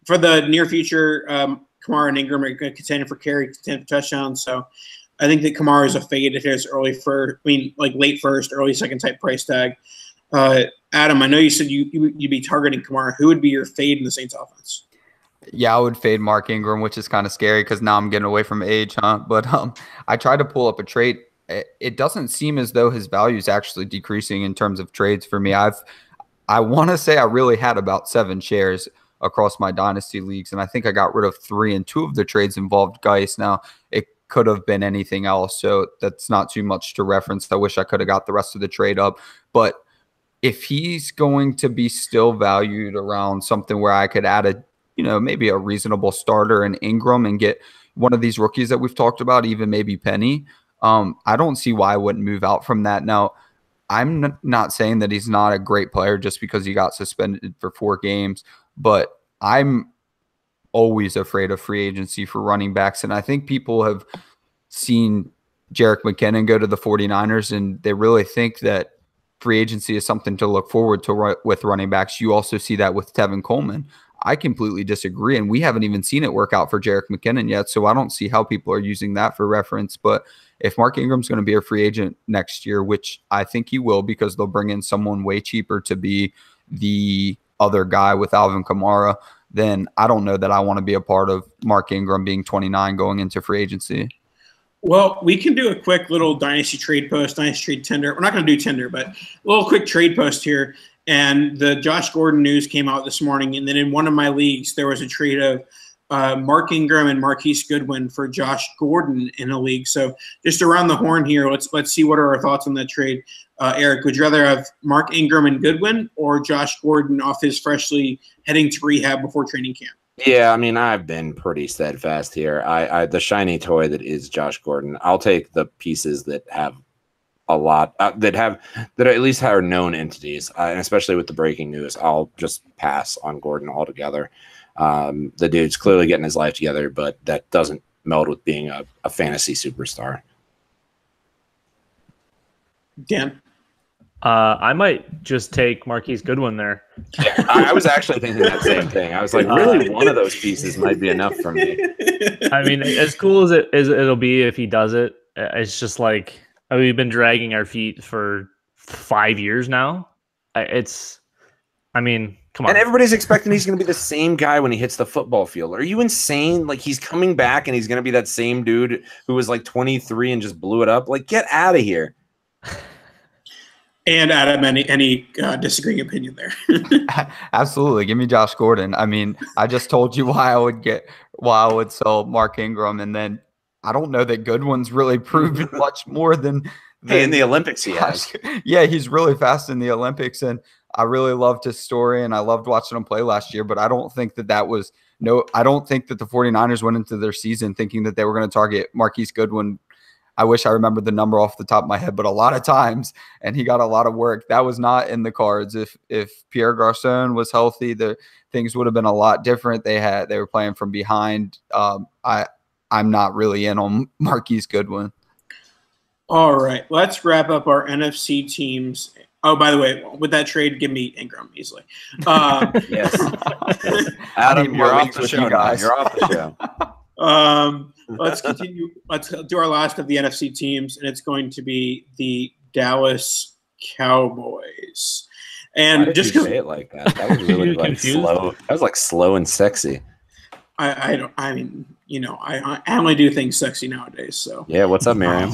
for the near future, Kamara and Ingram are going to contend for carry, contend for touchdowns. So I think that Kamara is a fade if it's late first, early second type price tag. Adam, I know you said you'd be targeting Kamara. Who would be your fade in the Saints offense? Yeah, I would fade Mark Ingram, which is kind of scary because now I'm getting away from age, huh? But I tried to pull up a trade. It doesn't seem as though his value is actually decreasing in terms of trades for me. I want to say I really had about 7 shares across my dynasty leagues, and I think I got rid of 3, and 2 of the trades involved Geis. Now, it could have been anything else, so that's not too much to reference. I wish I could have got the rest of the trade up, but if he's going to be still valued around something where I could add maybe a reasonable starter in Ingram and get one of these rookies that we've talked about, even maybe Penny, I don't see why I wouldn't move out from that. Now, I'm not saying that he's not a great player just because he got suspended for 4 games, but I'm always afraid of free agency for running backs. And I think people have seen Jerick McKinnon go to the 49ers, and they really think that free agency is something to look forward to with running backs. You also see that with Tevin Coleman. I completely disagree, and we haven't even seen it work out for Jerick McKinnon yet, so I don't see how people are using that for reference. But if Mark Ingram's going to be a free agent next year, which I think he will because they'll bring in someone way cheaper to be the other guy with Alvin Kamara, then I don't know that I want to be a part of Mark Ingram being 29 going into free agency. Well, we can do a quick little dynasty trade post, dynasty trade tender. We're not going to do tender, but a little quick trade post here. And the Josh Gordon news came out this morning. And then in one of my leagues, there was a trade of Mark Ingram and Marquise Goodwin for Josh Gordon in a league. So just around the horn here, let's see what are our thoughts on that trade. Eric, would you rather have Mark Ingram and Goodwin or Josh Gordon off his freshly heading to rehab before training camp? Yeah, I mean, I've been pretty steadfast here. I the shiny toy that is Josh Gordon. I'll take the pieces that have a lot that at least are known entities, and especially with the breaking news, I'll just pass on Gordon altogether. The dude's clearly getting his life together, but that doesn't meld with being a fantasy superstar. Dan? I might just take Marquise Goodwin there. Yeah, I was actually thinking that same thing. I was like, really, one of those pieces might be enough for me. I mean, as cool as it'll be if he does it, it's just like we've been dragging our feet for 5 years now. I mean, come on. And everybody's expecting he's going to be the same guy when he hits the football field. Are you insane? Like, he's coming back and he's going to be that same dude who was like 23 and just blew it up. Like, get out of here. And Adam, any disagreeing opinion there? Absolutely. Give me Josh Gordon. I mean, I just told you why I would sell Mark Ingram, and then I don't know that Goodwin's really proven much more than Hey, in the Olympics he has. Yeah, he's really fast in the Olympics, and I really loved his story, and I loved watching him play last year, but I don't think that I don't think that the 49ers went into their season thinking that they were going to target Marquise Goodwin. I wish I remembered the number off the top of my head, but a lot of times, and he got a lot of work. That was not in the cards. If Pierre Garçon was healthy, things would have been a lot different. They were playing from behind. I'm not really in on Marquise Goodwin. All right, let's wrap up our NFC teams. Oh, by the way, with that trade, give me Ingram easily. Yes. Adam, you're off the show, guys. You're off the show. Let's continue. Let's do our last of the NFC teams, and it's going to be the Dallas Cowboys. And why just did you say it like that, that was really like slow. That was like slow and sexy. I only do things sexy nowadays. So yeah, what's up, Miriam?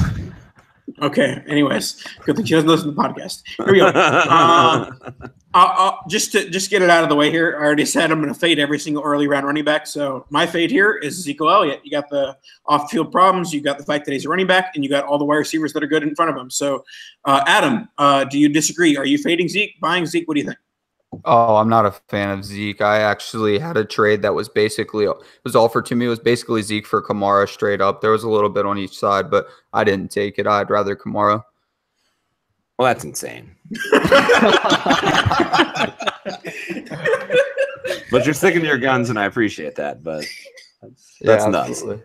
Okay. Anyways, good thing she doesn't listen to the podcast. Here we go. I'll just get it out of the way here. I already said I'm going to fade every single early round running back. So my fade here is Ezekiel Elliott. You got the off-field problems. You got the fact that he's a running back, and you got all the wide receivers that are good in front of him. So, Adam, do you disagree? Are you fading Zeke? Buying Zeke? What do you think? Oh, I'm not a fan of Zeke. I actually had a trade that was offered to me. It was basically Zeke for Kamara straight up. There was a little bit on each side, but I didn't take it. I'd rather Kamara. Well, that's insane. But you're sticking to your guns, and I appreciate that. But that's nuts. Absolutely.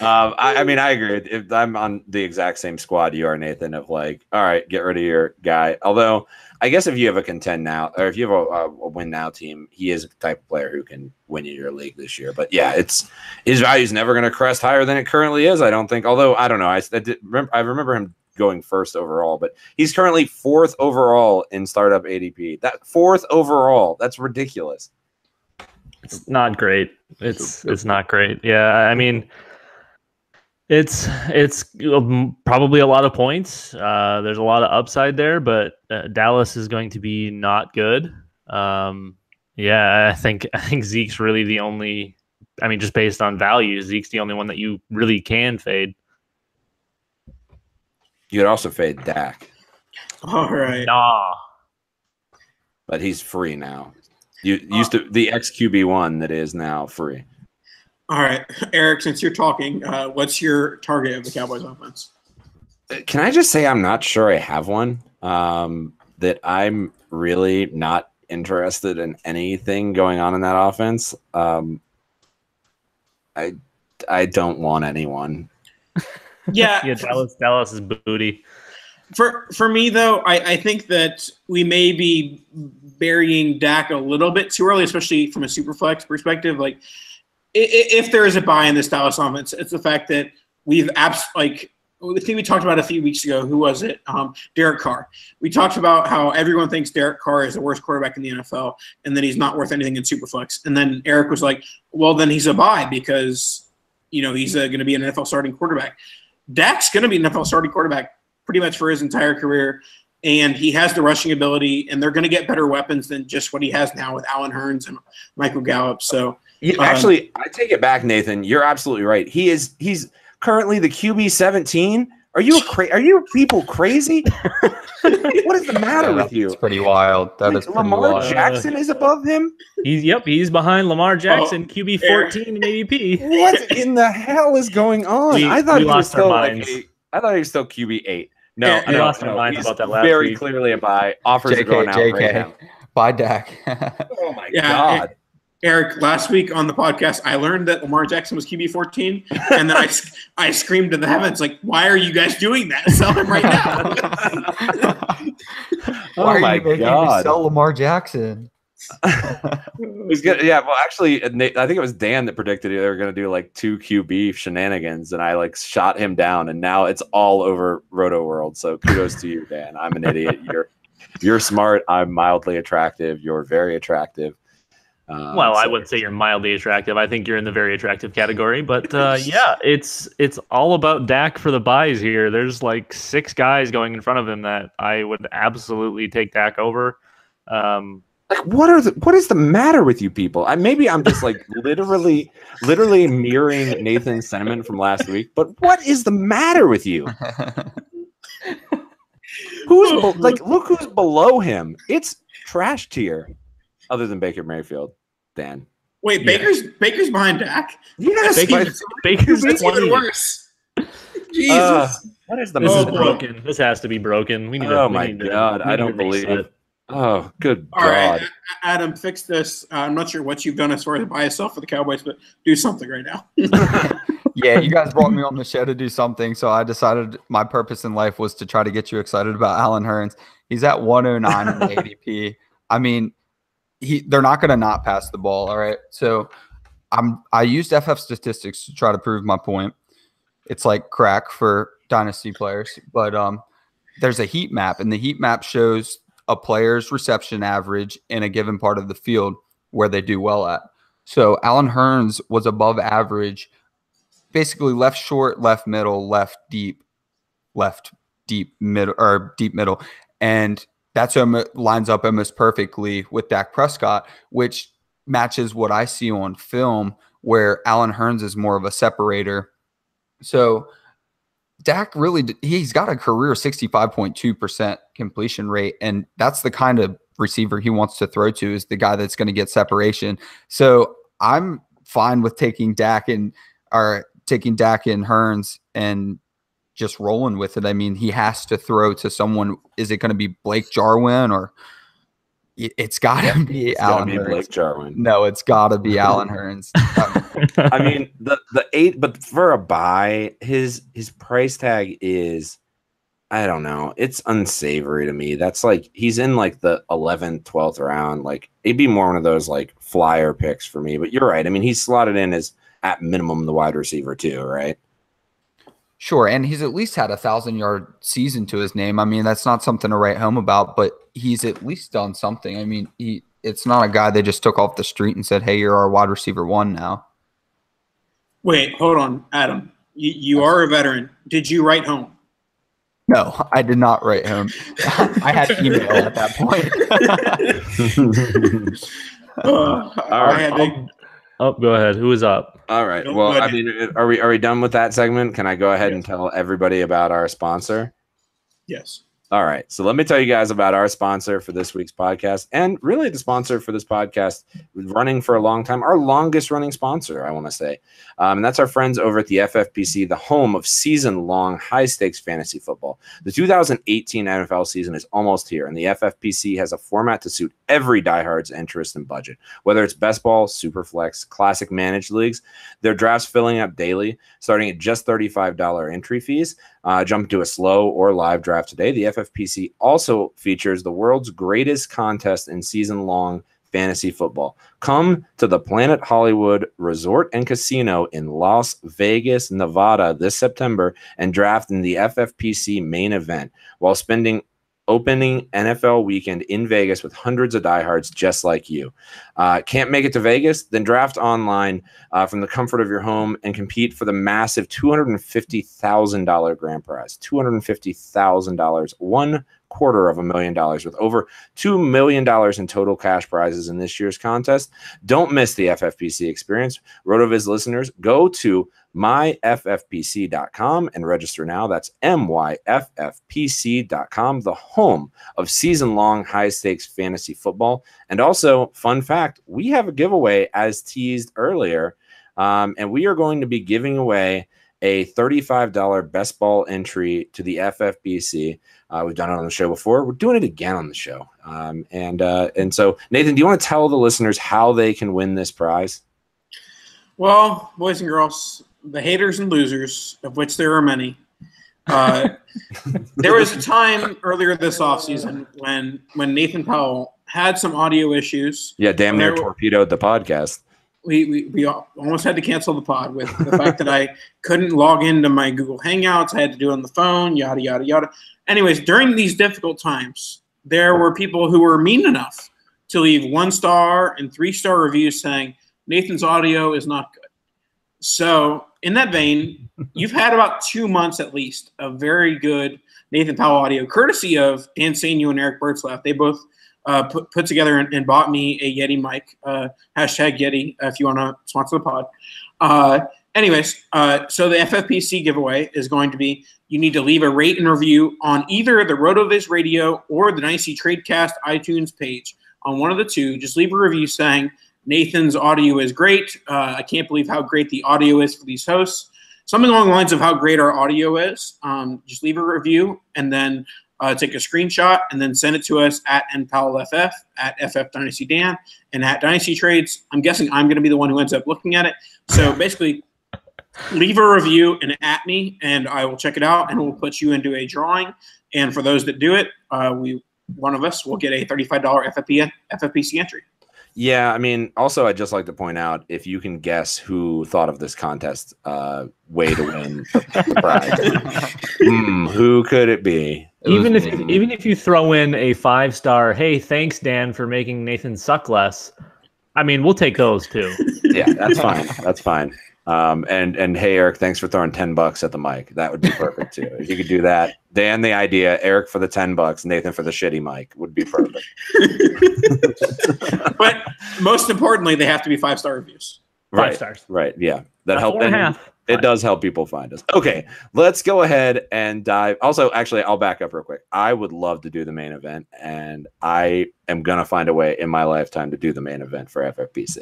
I mean, I agree. If I'm on the exact same squad you are, Nathan, of like, all right, get rid of your guy. Although, I guess if you have a contend now, or if you have a win now team, he is the type of player who can win you your league this year. But yeah, his value is never going to crest higher than it currently is. I don't think. Although I don't know. I remember him going first overall, but he's currently 4th overall in startup ADP. That 4th overall, that's ridiculous. It's not great. It's not great. Yeah, I mean, it's probably a lot of points. There's a lot of upside there, but Dallas is going to be not good. Yeah, I think Zeke's really the only. I mean, just based on value, Zeke's the only one that you really can fade. You could also fade Dak. All right. Nah. But he's free now. You used to the XQB1 that is now free. All right, Eric, since you're talking, what's your target of the Cowboys offense? Can I just say I'm not sure I have one, that I'm really not interested in anything going on in that offense. I don't want anyone. Yeah. Yeah, Dallas is booty. For me, though, I think that we may be burying Dak a little bit too early, especially from a superflex perspective. Like, if there is a buy in this Dallas offense, it's the fact that we've I think we talked about a few weeks ago. Who was it? Derek Carr. We talked about how everyone thinks Derek Carr is the worst quarterback in the NFL, and that he's not worth anything in superflex. And then Eric was like, "Well, then he's a buy because he's going to be an NFL starting quarterback." Dak's going to be an NFL starting quarterback pretty much for his entire career, and he has the rushing ability, and they're going to get better weapons than just what he has now with Allen Hurns and Michael Gallup. So, actually, I take it back, Nathan. You're absolutely right. He's currently the QB 17. Are you people crazy? What is the matter with you? It's pretty wild. That is Lamar Jackson is above him. He's behind Lamar Jackson, QB 14 in ADP. What in the hell is going on? I thought he was still QB 8. No, we lost our minds about that last very week. Clearly a buy. Offers are going out right now. Buy Dak. Oh my God. Eric, last week on the podcast, I learned that Lamar Jackson was QB 14, and then I screamed to the heavens, like, "Why are you guys doing that? Sell him right now!" Why are you making me sell Lamar Jackson? He's good. Yeah, well, actually, I think it was Dan that predicted they were going to do like 2 QB shenanigans, and I shot him down, and now it's all over Roto World. So kudos to you, Dan. I'm an idiot. You're smart. I'm mildly attractive. You're very attractive. Well, I wouldn't say you're mildly attractive. I think you're in the very attractive category. But yeah, it's all about Dak for the buys here. There's like 6 guys going in front of him that I would absolutely take Dak over. Like, what is the matter with you people? Maybe I'm just like literally mirroring Nathan's sentiment from last week. But what is the matter with you? Look who's below him. It's trash tier, other than Baker Mayfield. Dan. Wait, Baker's behind Dak? Yes, Baker's even worse. Jesus. What is the This is broken. This has to be broken. We need Oh my God, I don't believe it. Oh, good God. All right, Adam, fix this. I'm not sure what you've done as far as buy yourself for the Cowboys, but do something right now. Yeah, you guys brought me on the show to do something, so I decided my purpose in life was to try to get you excited about Allen Hurns. He's at 109 in the ADP. I mean, they're not going to not pass the ball, all right? So I used FF statistics to try to prove my point. It's like crack for dynasty players, but there's a heat map, and the heat map shows a player's reception average in a given part of the field where they do well at. So Allen Hurns was above average, basically left short, left middle, left deep middle, or deep middle. And that's lines up almost perfectly with Dak Prescott, which matches what I see on film, where Allen Hurns is more of a separator. So Dak he's got a career 65.2% completion rate, and that's the kind of receiver he wants to throw to, is the guy that's going to get separation. So I'm fine with taking Dak and Hurns and just rolling with it. I mean, he has to throw to someone. Is it going to be Blake Jarwin, or it's got to be Allen Hurns? Blake Jarwin. No, it's got to be Allen Hurns. I mean, the 8, but for a buy, his price tag is, I don't know, it's unsavory to me. That's like, he's in like the 11th, 12th round. Like, it'd be more one of those like flyer picks for me. But you're right. I mean, he's slotted in as at minimum the wide receiver too, right? Sure, and he's at least had 1,000-yard season to his name. I mean, that's not something to write home about, but he's at least done something. I mean, it's not a guy they just took off the street and said, hey, you're our wide receiver 1 now. Wait, hold on, Adam. You are a veteran. Did you write home? No, I did not write home. I had email at that point. All right. Oh, go ahead. Who is up? All right. Well, I mean, are we done with that segment? Can I go ahead and tell everybody about our sponsor? Yes. All right. So let me tell you guys about our sponsor for this week's podcast, and really the sponsor for this podcast, running for a long time, our longest running sponsor, I want to say. And that's our friends over at the FFPC, the home of season-long high-stakes fantasy football. The 2018 NFL season is almost here, and the FFPC has a format to suit every diehard's interest and budget. Whether it's best ball, super flex, classic managed leagues, their drafts filling up daily, starting at just $35 entry fees. Jump to a slow or live draft today. The FFPC also features the world's greatest contest in season-long fantasy football. Come to the Planet Hollywood Resort and Casino in Las Vegas, Nevada this September and draft in the FFPC main event while spending opening NFL weekend in Vegas with hundreds of diehards just like you. Can't make it to Vegas? Then draft online from the comfort of your home and compete for the massive $250,000 grand prize. $250,000, $250,000, with over $2 million in total cash prizes in this year's contest. Don't miss the FFPC experience. RotoViz listeners, go to myffpc.com and register now. That's myffpc.com, the home of season-long high-stakes fantasy football. And also, fun fact, we have a giveaway as teased earlier, and we are going to be giving away a $35 best ball entry to the FFPC. We've done it on the show before. We're doing it again on the show. And so, Nathan, do you want to tell the listeners how they can win this prize? Well, boys and girls, the haters and losers, of which there are many. There was a time earlier this offseason when Nathan Powell had some audio issues. Yeah, damn near torpedoed the podcast. We almost had to cancel the pod with the fact that I couldn't log into my Google Hangouts. I had to do it on the phone, yada, yada, yada. Anyways, during these difficult times, there were people who were mean enough to leave 1-star and 3-star reviews saying Nathan's audio is not good. So in that vein, you've had about 2 months at least of very good Nathan Powell audio, courtesy of Dan Sanyu and Eric Birdslaff. They both put together and bought me a Yeti mic, hashtag Yeti, if you want to sponsor the pod. Anyways, so the FFPC giveaway is going to be, you need to leave a rate and review on either the RotoViz Radio or the Dynasty Tradecast iTunes page. On one of the two, just leave a review saying Nathan's audio is great. I can't believe how great the audio is for these hosts. Something along the lines of how great our audio is. Just leave a review and then take a screenshot and then send it to us at NPowellFF, at FFDynastyDan, and at Dynasty Trades. I'm guessing I'm going to be the one who ends up looking at it. So basically, leave a review and at me, and I will check it out, and we'll put you into a drawing. And for those that do it, one of us will get a $35 FFPC entry. Yeah, I mean, also, I'd just like to point out, if you can guess who thought of this contest way to win the prize, who could it be? Even if you throw in a 5-star, hey, thanks, Dan, for making Nathan suck less, I mean, we'll take those too. Yeah, that's fine. That's fine. And hey, Eric, thanks for throwing $10 at the mic. That would be perfect too. If you could do that, Dan the idea, Eric for the $10, Nathan for the shitty mic would be perfect. But most importantly, they have to be 5-star reviews. Right, 5 stars. Right. Yeah, that helps. It 5. does help people find us. Okay, let's go ahead and dive. Also, actually, I'll back up real quick. I would love to do the main event, and I am gonna find a way in my lifetime to do the main event for FFPC.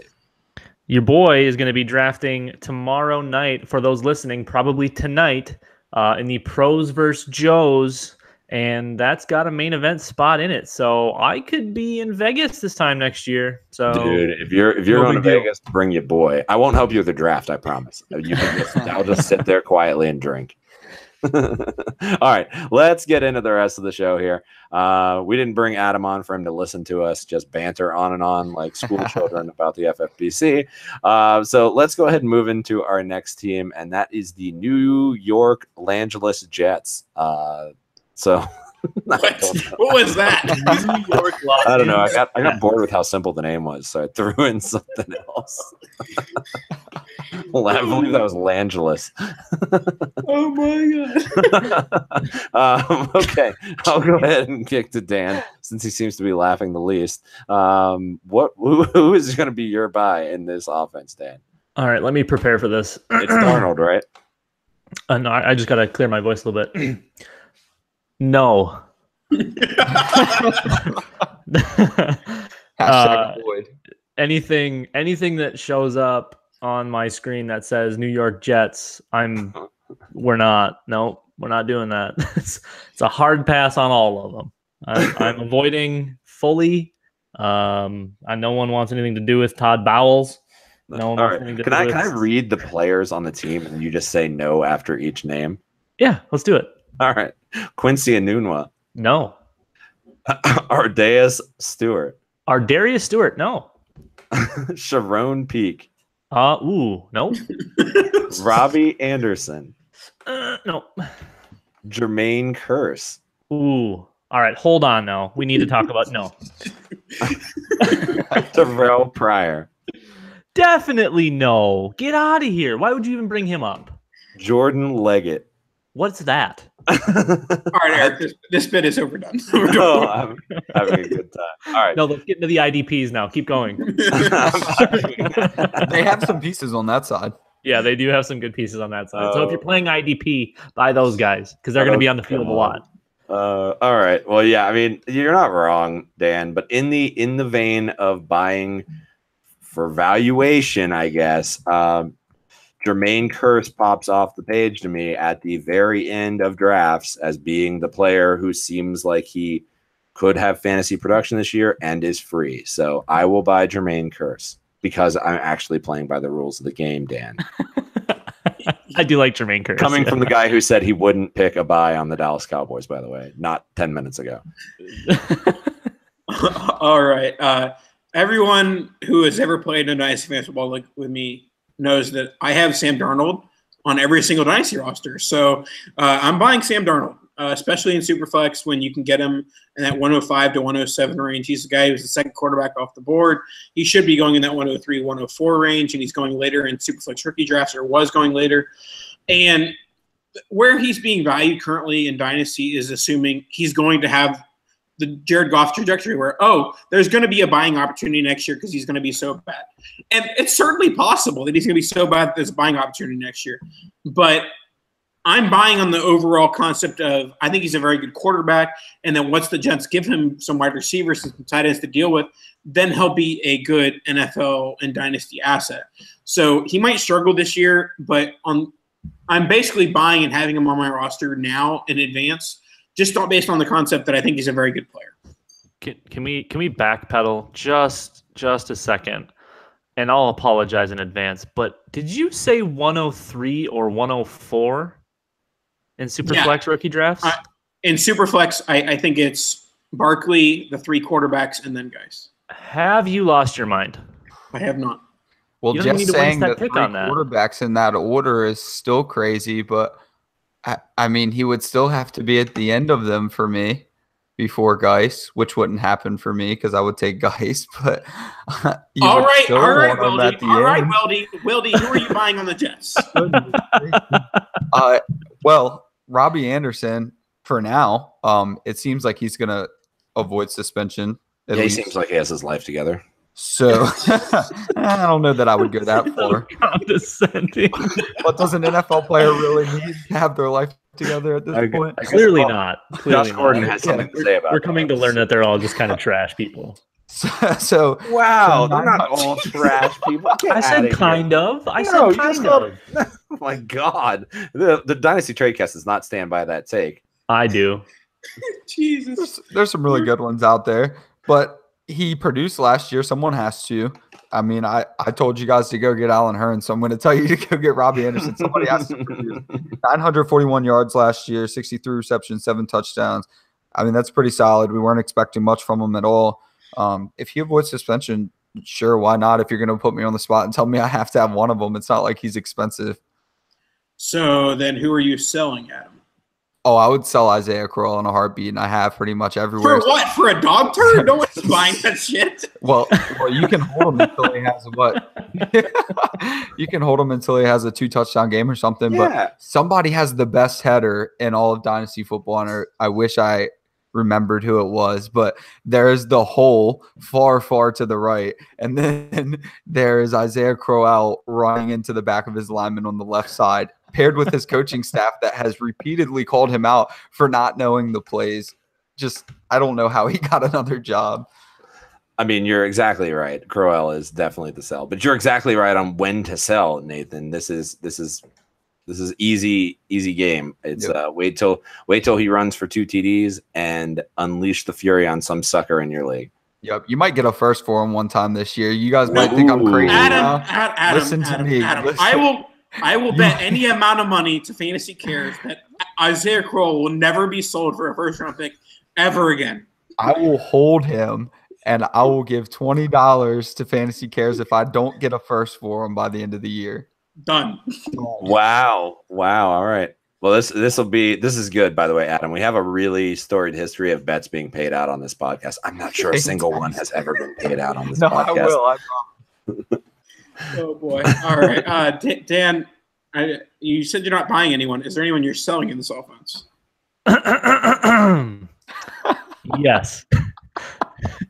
Your boy is going to be drafting tomorrow night, for those listening, probably tonight, in the Pros vs. Joes, and that's got a main event spot in it. So I could be in Vegas this time next year. So, dude, if you're going to Vegas, bring your boy. I won't help you with the draft, I promise. I'll just sit there quietly and drink. All right, let's get into the rest of the show here. We didn't bring Adam on for him to listen to us just banter on and on like school children about the FFPC. So let's go ahead and move into our next team, and that is the New York Langeles Jets. What was that? New York I don't know. I got bored with how simple the name was, so I threw in something else. Well, I believe that was Langeles. Oh my god. Okay, I'll go ahead and kick to Dan since he seems to be laughing the least. Who is going to be your buy in this offense, Dan? All right, let me prepare for this. It's Darnold, right? No, I just got to clear my voice a little bit. No. Anything that shows up on my screen that says New York Jets, we're not doing that. It's a hard pass on all of them. I'm avoiding fully. No one wants anything to do with Todd Bowles. No one wants anything to do with. Can I read the players on the team and you just say no after each name? Yeah, let's do it. All right. Quincy Enunwa. No. Ardarius Stewart. Ardarius Stewart. No. Sharon Peak. No. Robbie Anderson. No. Jermaine Curse. Ooh. All right. Hold on now. We need to talk about no. Terrell Pryor. Definitely no. Get out of here. Why would you even bring him up? Jordan Leggett. What's that? All right, Eric, this bit is overdone. I'm having a good time. All right. No, let's get into the IDPs now. Keep going. They have some pieces on that side. Yeah, they do have some good pieces on that side. So if you're playing IDP, buy those guys because they're going to be on the field a lot. All right. Well, yeah. I mean, you're not wrong, Dan. But in the vein of buying for valuation, I guess. Jermaine Curse pops off the page to me at the very end of drafts as being the player who seems like he could have fantasy production this year and is free. So I will buy Jermaine Curse because I'm actually playing by the rules of the game, Dan. I do like Jermaine Curse. Coming from the guy who said he wouldn't pick a buy on the Dallas Cowboys, by the way, not 10 minutes ago. All right. Everyone who has ever played a Dynasty Fantasy Football League with me knows that I have Sam Darnold on every single Dynasty roster. So I'm buying Sam Darnold. especially in Superflex when you can get him in that 105 to 107 range. He's the guy who's the second quarterback off the board. He should be going in that 103, 104 range, and he's going later in Superflex rookie drafts, or was going later. And where he's being valued currently in Dynasty is assuming he's going to have the Jared Goff trajectory where, there's going to be a buying opportunity next year because he's going to be so bad. And it's certainly possible that he's going to be so bad that there's a buying opportunity next year. But I'm buying on the overall concept of I think he's a very good quarterback, and then once the Jets give him some wide receivers and some tight ends to deal with, then he'll be a good NFL and Dynasty asset. So he might struggle this year, but I'm basically buying and having him on my roster now in advance, just not based on the concept that I think he's a very good player. Can we backpedal just a second? And I'll apologize in advance, but did you say 103 or 104 in Superflex rookie drafts? In Superflex, I think it's Barkley, the 3 quarterbacks, and then guys. Have you lost your mind? I have not. Well, just saying that 3 quarterbacks in that order is still crazy, but I mean, he would still have to be at the end of them for me before Geis, which wouldn't happen for me because I would take Geis. But all right, Wildy, who are you buying on the Jets? Well, Robbie Anderson for now. It seems like he's gonna avoid suspension. He seems like he has his life together. So I don't know that I would go that far. Condescending. But does an NFL player really need to have their life together at this point? Clearly not. Josh Gordon has something to say about it. We're coming to learn that they're all just kind of trash people. So wow, they're not all trash people. I said kind of. I said kind of. Oh my God. The Dynasty Tradecast does not stand by that take. I do. Jesus. There's some really good ones out there, but he produced last year. Someone has to. I mean, I told you guys to go get Allen Hurns, so I'm going to tell you to go get Robbie Anderson. Somebody has to produce. 941 yards last year, 63 receptions, 7 touchdowns. I mean, that's pretty solid. We weren't expecting much from him at all. If he avoids suspension, sure, why not? If you're going to put me on the spot and tell me I have to have one of them, it's not like he's expensive. So then who are you selling, Adam? Oh, I would sell Isaiah Crowell in a heartbeat, and I have pretty much everywhere. For what? For a dog turd? No one's buying that shit. Well, you can hold him until he has you can hold him until he has a 2-touchdown game or something. Yeah. But somebody has the best header in all of Dynasty football, and I wish I remembered who it was. But there's the hole far, far to the right, and then there's Isaiah Crowell running into the back of his lineman on the left side, paired with his coaching staff that has repeatedly called him out for not knowing the plays. Just, I don't know how he got another job. I mean, you're exactly right. Crowell is definitely the sell, but you're exactly right on when to sell, Nathan. This is easy game. It's wait till he runs for 2 TDs and unleash the fury on some sucker in your league. Yep, you might get a first for him one time this year. You guys might think I'm crazy. Adam, listen to me. Adam, I will bet any amount of money to Fantasy Cares that Isaiah Crowell will never be sold for a first-round pick ever again. I will hold him, and I will give $20 to Fantasy Cares if I don't get a first for him by the end of the year. Done. Wow. All right. Well, this is good, by the way, Adam. We have a really storied history of bets being paid out on this podcast. I'm not sure a single one has ever been paid out on this podcast. I will. I promise. Oh boy! All right, Dan. You said you're not buying anyone. Is there anyone you're selling in this offense? Yes.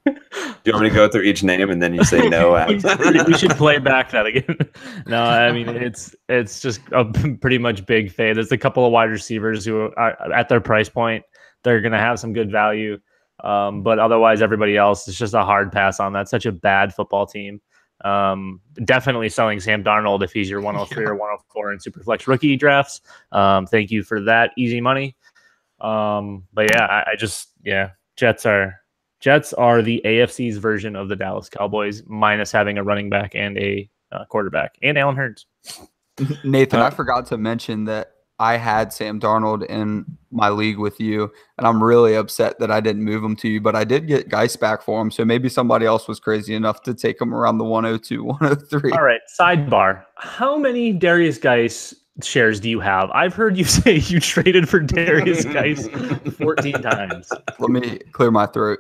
Do you want me to go through each name and then you say no? We should play back that again. No, I mean it's just a pretty much big fade. There's a couple of wide receivers who are at their price point. They're going to have some good value, but otherwise everybody else is just a hard pass on. That's such a bad football team. Definitely selling Sam Darnold if he's your 103 or 104 in Superflex rookie drafts. Thank you for that easy money. But yeah, Jets are the AFC's version of the Dallas Cowboys, minus having a running back and a quarterback and Allen Hurns. Nathan, I forgot to mention that I had Sam Darnold in my league with you, and I'm really upset that I didn't move him to you, but I did get Geis back for him, so maybe somebody else was crazy enough to take him around the 102, 103. All right, sidebar. How many Darius Geis shares do you have? I've heard you say you traded for Darius Geis 14 times. Let me clear my throat.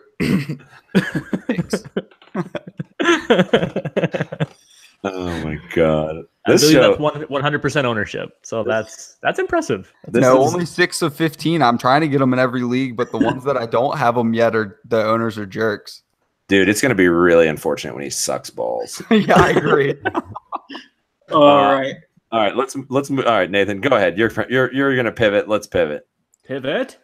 Oh my god! I This believe show, that's 100% ownership. So that's impressive. Only 6 of 15. I'm trying to get them in every league, but the ones that I don't have them yet are the owners are jerks. dude, it's gonna be really unfortunate when he sucks balls. Yeah, I agree. All right. All right, let's move. All right, Nathan, go ahead. You're gonna pivot. Let's pivot. Pivot.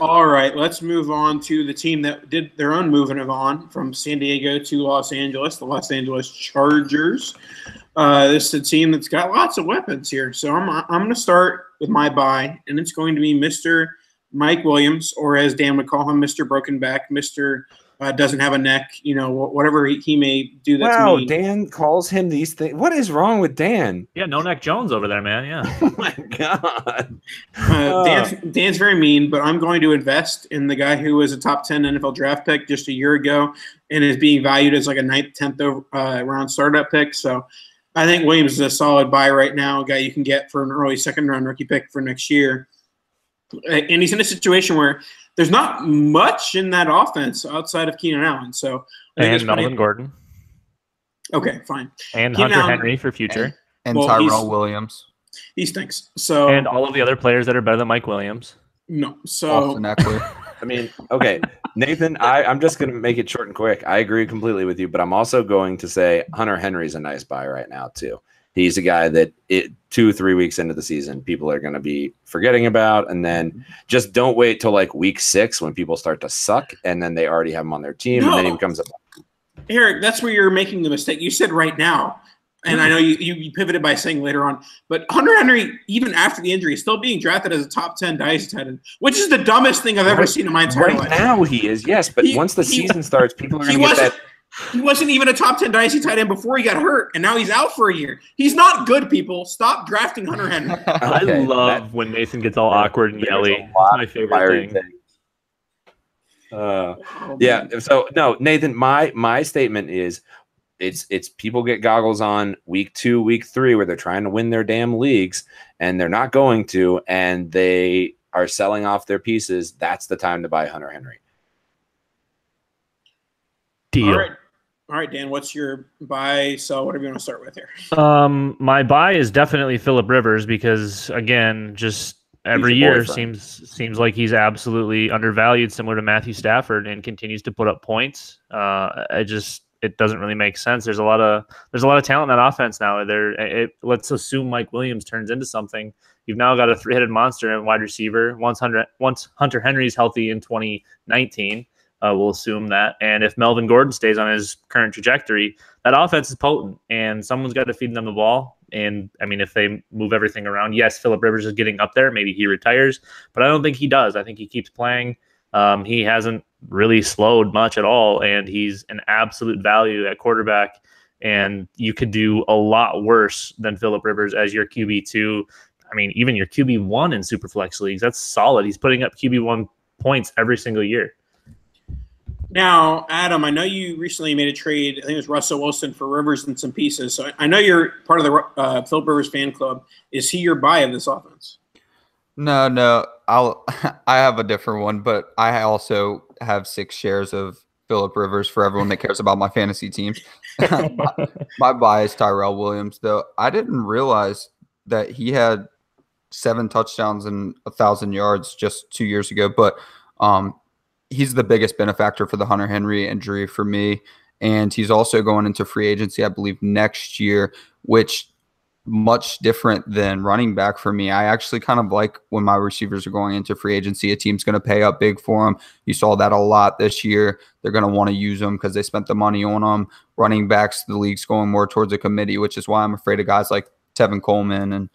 All right, let's move on to the team that did their own moving on from San Diego to Los Angeles, the Los Angeles Chargers. This is a team that's got lots of weapons here. So I'm going to start with my buy, and it's going to be Mr. Mike Williams, or as Dan would call him, Mr. Broken Back, Mr. Doesn't have a neck, whatever he may do. That's wow, mean. Dan calls him these things. What is wrong with Dan? Yeah, No Neck Jones over there, man. Yeah. Oh my god. Dan's very mean, but I'm going to invest in the guy who was a top 10 NFL draft pick just a year ago and is being valued as like a 9th, 10th round startup pick. So I think Williams is a solid buy right now, a guy you can get for an early 2nd round rookie pick for next year. And he's in a situation where there's not much in that offense outside of Keenan Allen. So and Melvin Gordon. Okay, fine. And Hunter Henry for future. And Tyrell Williams. He stinks. So and all of the other players that are better than Mike Williams. No. So I mean, okay, Nathan, I'm just going to make it short and quick. I agree completely with you, but I'm also going to say Hunter Henry's a nice buy right now too. He's a guy that 2-3 weeks into the season, people are going to be forgetting about. And then just don't wait till like week 6 when people start to suck and then they already have him on their team. No. And then he becomes Eric, that's where you're making the mistake. You said right now, and I know you pivoted by saying later on, but Hunter Henry, even after the injury, is still being drafted as a top 10 dynasty tight end, which is the dumbest thing I've ever seen in my entire life. Right now he is, yes. But once the season starts, people are going to get that. He wasn't even a top 10 dynasty tight end before he got hurt, and now he's out for a year. He's not good, people. Stop drafting Hunter Henry. I love when Nathan gets all awkward and yelly. It's my favorite thing. Yeah. So no, Nathan, my statement is it's people get goggles on week 2, week 3 where they're trying to win their damn leagues and they're not going to, and they are selling off their pieces. That's the time to buy Hunter Henry. Deal. All right, Dan, what's your buy, sell, whatever you want to start with here? My buy is definitely Phillip Rivers because, again, just every year seems like he's absolutely undervalued, similar to Matthew Stafford, and continues to put up points. It doesn't really make sense. There's a lot of talent in that offense now. Let's assume Mike Williams turns into something. You've now got a 3-headed monster in wide receiver. Once Hunter Henry's healthy in 2019. We'll assume that. And if Melvin Gordon stays on his current trajectory, that offense is potent and someone's got to feed them the ball. And I mean, if they move everything around, yes, Phillip Rivers is getting up there. Maybe he retires, but I don't think he does. I think he keeps playing. He hasn't really slowed much at all. And he's an absolute value at quarterback. And you could do a lot worse than Phillip Rivers as your QB2. I mean, even your QB1 in Superflex leagues, that's solid. He's putting up QB1 points every single year. Now, Adam, I know you recently made a trade. I think it was Russell Wilson for Rivers and some pieces. So I know you're part of the Phillip Rivers fan club. Is he your buy of this offense? No. I have a different one, but I also have 6 shares of Phillip Rivers for everyone that cares about my fantasy teams. my buy is Tyrell Williams, though. I didn't realize that he had 7 touchdowns and 1,000 yards just 2 years ago, but he's the biggest benefactor for the Hunter Henry injury for me. And he's also going into free agency, I believe, next year, which much different than running back for me. I actually kind of like when my receivers are going into free agency, a team's going to pay up big for them. You saw that a lot this year. They're going to want to use them because they spent the money on them. Running backs, the league's going more towards a committee, which is why I'm afraid of guys like Tevin Coleman and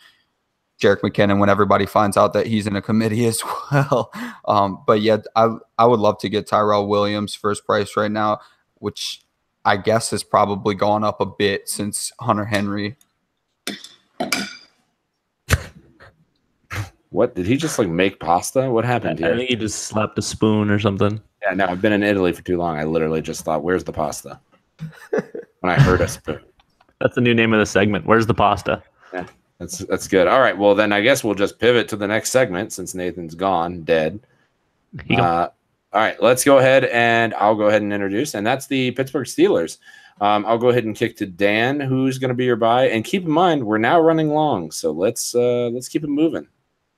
Jerick McKinnon when everybody finds out that he's in a committee as well. But yeah, I would love to get Tyrell Williams for his price right now, which I guess has probably gone up a bit since Hunter Henry. What did he just like make pasta? What happened here? I think he just slapped a spoon or something. Yeah, no, I've been in Italy for too long. I literally just thought, "Where's the pasta?" when I heard a spoon. That's the new name of the segment. Where's the pasta? Yeah, that's good. All right. Well, then I guess we'll just pivot to the next segment since Nathan's gone, dead. All right, let's go ahead and I'll go ahead and introduce, and that's the Pittsburgh Steelers. I'll go ahead and kick to Dan, who's going to be your buy. And keep in mind, we're now running long, so let's keep it moving.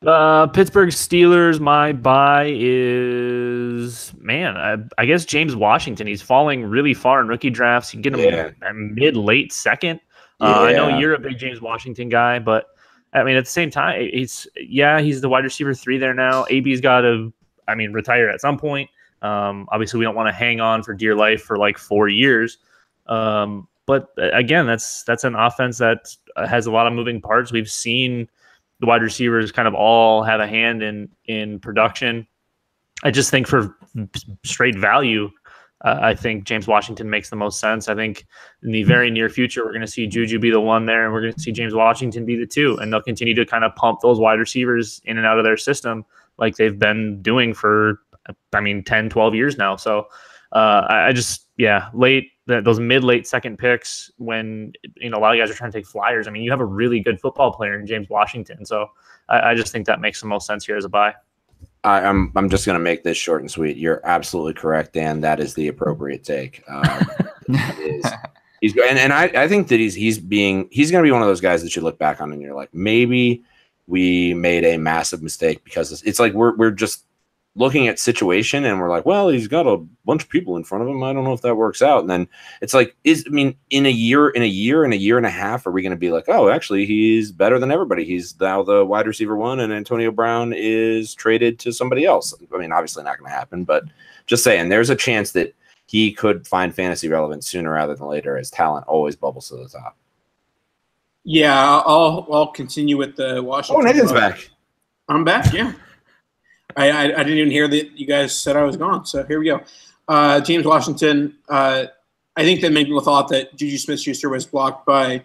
Pittsburgh Steelers, my buy is, man, I guess James Washington. He's falling really far in rookie drafts. You can get him mid-late second. I know you're a big James Washington guy, but I mean, at the same time, he's the wide receiver 3 there now. AB's got to, retire at some point. Obviously, we don't want to hang on for dear life for like 4 years. But again, that's an offense that has a lot of moving parts. We've seen the wide receivers kind of all have a hand in production. I just think for straight value, I think James Washington makes the most sense. I think in the very near future, we're going to see Juju be the 1 there, and we're going to see James Washington be the 2, and they'll continue to kind of pump those wide receivers in and out of their system like they've been doing for, 10, 12 years now. So those mid-late second picks when, a lot of guys are trying to take flyers. You have a really good football player in James Washington. So I just think that makes the most sense here as a buy. I'm just going to make this short and sweet. You're absolutely correct, Dan. That is the appropriate take. He's and I think that he's going to be one of those guys that you look back on and you're like, maybe we made a massive mistake, because it's like we're just looking at situation and we're like, well, he's got a bunch of people in front of him. I don't know if that works out. And then it's like, in a year and a half, are we going to be like, oh, actually he's better than everybody. He's now the wide receiver 1 and Antonio Brown is traded to somebody else. Obviously not going to happen, but just saying there's a chance that he could find fantasy relevance sooner rather than later, as talent always bubbles to the top. Yeah. I'll continue with the Washington. Oh, Nathan's back. I'm back. Yeah. I didn't even hear that you guys said I was gone, so here we go. James Washington, I think that many people thought that Juju Smith-Schuster was blocked by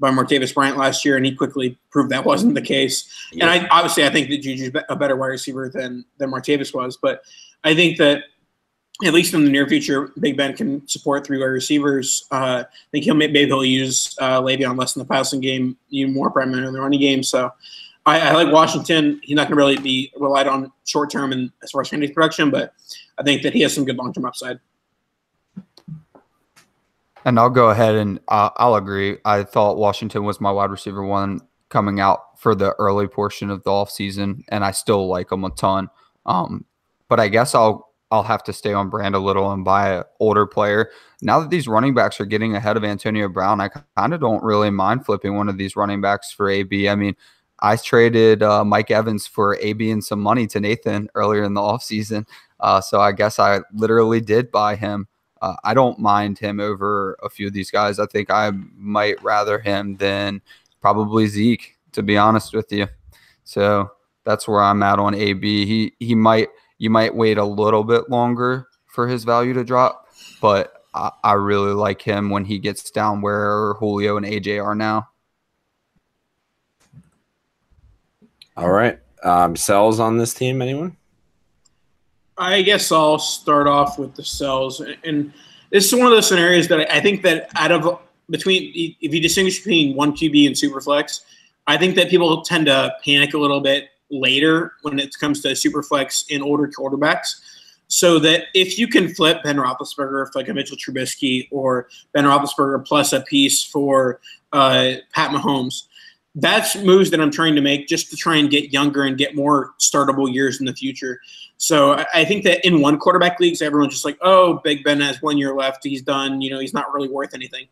Martavis Bryant last year, and he quickly proved that wasn't the case. Yeah. And I think that Juju's a better wide receiver than Martavis was, but I think that at least in the near future, Big Ben can support 3 wide receivers. I think maybe he'll use Le'Veon less in the passing game, even more primarily in the running game. So I like Washington. He's not going to really be relied on short term and as far as fantasy production, but I think that he has some good long term upside. And I'll go ahead and I'll agree. I thought Washington was my wide receiver 1 coming out for the early portion of the offseason, and I still like him a ton. But I guess I'll have to stay on brand a little and buy an older player. Now that these running backs are getting ahead of Antonio Brown, I kind of don't really mind flipping one of these running backs for AB. I traded Mike Evans for AB and some money to Nathan earlier in the offseason. So I guess I literally did buy him. I don't mind him over a few of these guys. I think I might rather him than probably Zeke, to be honest with you. So that's where I'm at on AB. You might wait a little bit longer for his value to drop, but I really like him when he gets down where Julio and AJ are now. All right. Sells on this team, anyone? I guess I'll start off with the sells. And this is one of those scenarios that I think that if you distinguish between 1 QB and Superflex, I think that people tend to panic a little bit later when it comes to Superflex and older quarterbacks. So that if you can flip Ben Roethlisberger for like a Mitchell Trubisky, or Ben Roethlisberger plus a piece for Pat Mahomes, that's moves that I'm trying to make just to try and get younger and get more startable years in the future. So I think that in 1 quarterback leagues, everyone's just like, oh, Big Ben has 1 year left. He's done. He's not really worth anything.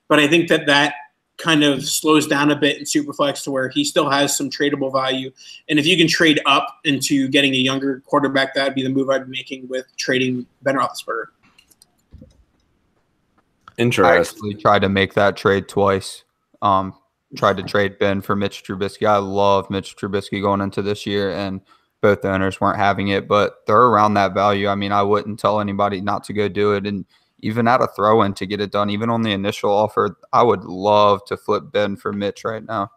But I think that kind of slows down a bit in Superflex to where he still has some tradable value. And if you can trade up into getting a younger quarterback, that would be the move I'd be making with trading Ben Roethlisberger. Interesting. I actually tried to make that trade twice. Tried to trade Ben for Mitch Trubisky. I love Mitch Trubisky going into this year, and both owners weren't having it, but they're around that value. I wouldn't tell anybody not to go do it. And even at a throw-in to get it done, even on the initial offer, I would love to flip Ben for Mitch right now.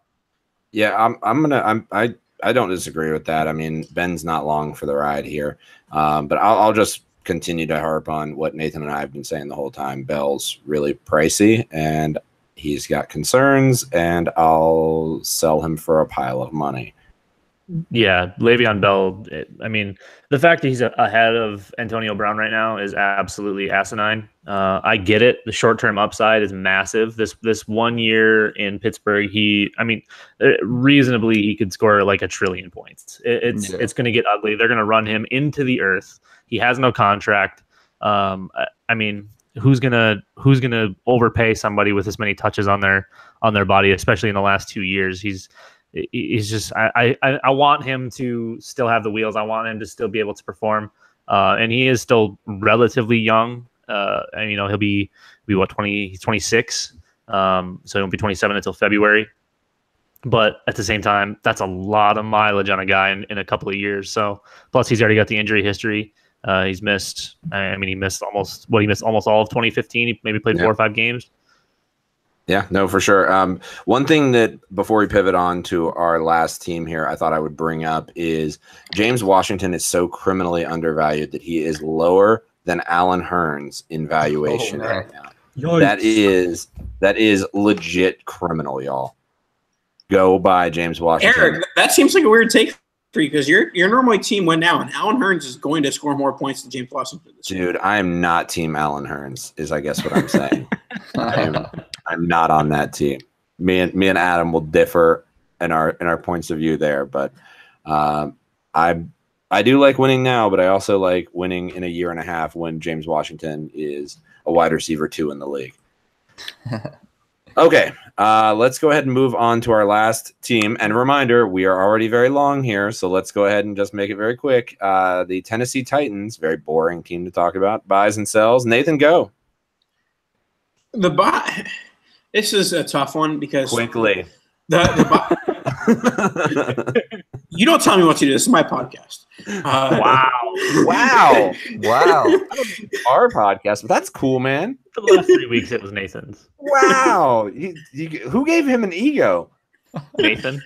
Yeah, I don't disagree with that. Ben's not long for the ride here, but I'll just continue to harp on what Nathan and I have been saying the whole time. Bell's really pricey, and he's got concerns, and I'll sell him for a pile of money. Yeah, Le'Veon Bell. I mean, the fact that he's ahead of Antonio Brown right now is absolutely asinine. I get it. The short-term upside is massive. This 1 year in Pittsburgh, reasonably he could score like 1 trillion points. It's going to get ugly. They're going to run him into the earth. He has no contract. I mean, who's gonna overpay somebody with as many touches on their body, especially in the last 2 years? He's just I want him to still have the wheels. I want him to still be able to perform. And he is still relatively young. And he'll be what, 20? He's 26. So he won't be 27 until February. But at the same time, that's a lot of mileage on a guy in a couple of years. So plus he's already got the injury history. He's missed. He missed almost all of 2015. He maybe played 4 or 5 games. Yeah, no, for sure. One thing that before we pivot on to our last team here, I thought I would bring up is James Washington is so criminally undervalued that he is lower than Allen Hurns in valuation right now. Yikes. That is legit criminal, y'all. Go buy James Washington. Eric, that seems like a weird take for you because your normally team win now, and Allen Hurns is going to score more points than James Washington this year. Dude, I am not team Allen Hurns, is I guess what I'm saying. I'm not on that team. Me and Adam will differ in our points of view there, but I do like winning now, but I also like winning in a year and a half when James Washington is a wide receiver 2 in the league. Okay, let's go ahead and move on to our last team. And a reminder, we are already very long here, so let's go ahead and just make it very quick. The Tennessee Titans, very boring team to talk about. Buys and sells. Nathan, go. This is a tough one because quickly. You don't tell me what to do. This is my podcast. Wow. Our podcast. That's cool, man. For the last 3 weeks, it was Nathan's. Wow. Who gave him an ego? Nathan.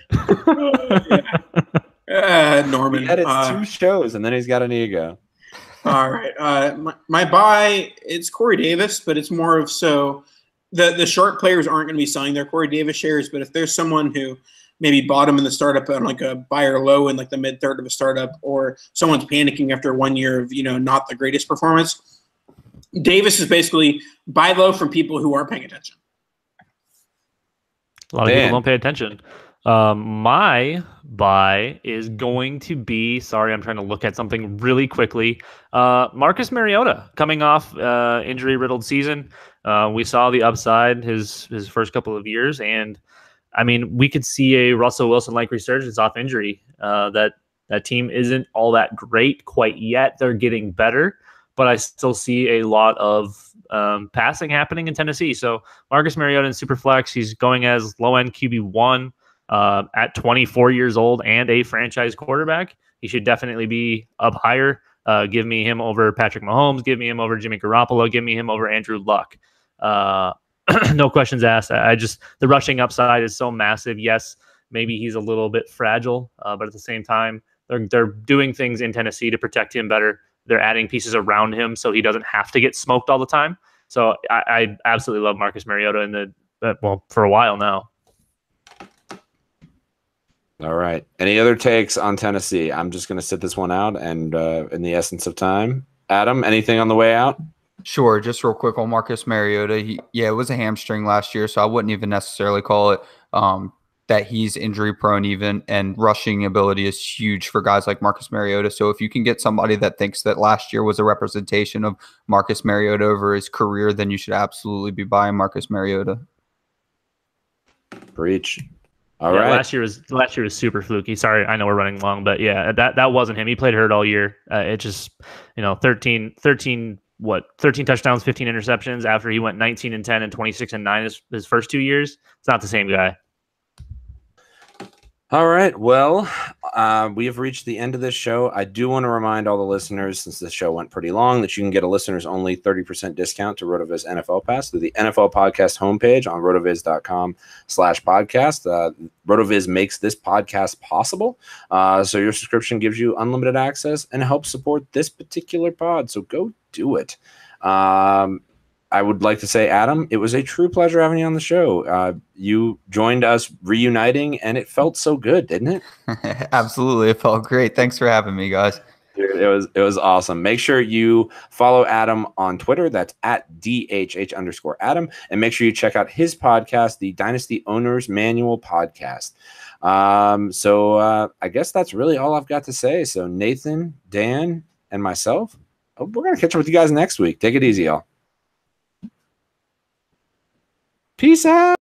Norman. He edits 2 shows, and then he's got an ego. All right. My buy, it's Corey Davis, but it's more of the short players aren't going to be selling their Corey Davis shares, but if there's someone who maybe bought him in the startup on like a buy or low in like the mid third of a startup, or someone's panicking after 1 year of not the greatest performance, Davis is basically buy low from people who aren't paying attention. A lot of people don't pay attention. My buy is going to be, sorry, I'm trying to look at something really quickly. Marcus Mariota coming off injury-riddled season. We saw the upside his first couple of years, and I mean, we could see a Russell Wilson-like resurgence off injury. That team isn't all that great quite yet. They're getting better, but I still see a lot of passing happening in Tennessee. So Marcus Mariota in Superflex, he's going as low-end QB1 at 24 years old and a franchise quarterback. He should definitely be up higher. Give me him over Patrick Mahomes. Give me him over Jimmy Garoppolo. Give me him over Andrew Luck. No questions asked. The rushing upside is so massive. Yes, maybe he's a little bit fragile, but at the same time, they're doing things in Tennessee to protect him better. They're adding pieces around him so he doesn't have to get smoked all the time. So I absolutely love Marcus Mariota for a while now. All right. Any other takes on Tennessee? I'm just going to sit this one out, and in the essence of time, Adam, anything on the way out? Sure. Just real quick on Marcus Mariota. It was a hamstring last year, so I wouldn't even necessarily call it that he's injury prone even, and rushing ability is huge for guys like Marcus Mariota. So if you can get somebody that thinks that last year was a representation of Marcus Mariota over his career, then you should absolutely be buying Marcus Mariota. Preach. All right. Last year was super fluky. Sorry, I know we're running long, but yeah, that wasn't him. He played hurt all year. It just 13 touchdowns, 15 interceptions after he went 19-10 and 26-9 his first 2 years. It's not the same guy. All right. Well, we have reached the end of this show. I do want to remind all the listeners, since this show went pretty long, that you can get a listeners only 30% discount to RotoViz NFL Pass through the NFL Podcast homepage on rotoviz.com/podcast. RotoViz makes this podcast possible. So your subscription gives you unlimited access and helps support this particular pod. So go do it. I would like to say, Adam, it was a true pleasure having you on the show. You joined us reuniting, and it felt so good, didn't it? Absolutely. It felt great. Thanks for having me, guys. Dude, it was awesome. Make sure you follow Adam on Twitter. That's at DHH_Adam. And make sure you check out his podcast, the Dynasty Owners Manual Podcast. So I guess that's really all I've got to say. So Nathan, Dan, and myself, we're going to catch up with you guys next week. Take it easy, y'all. Peace out.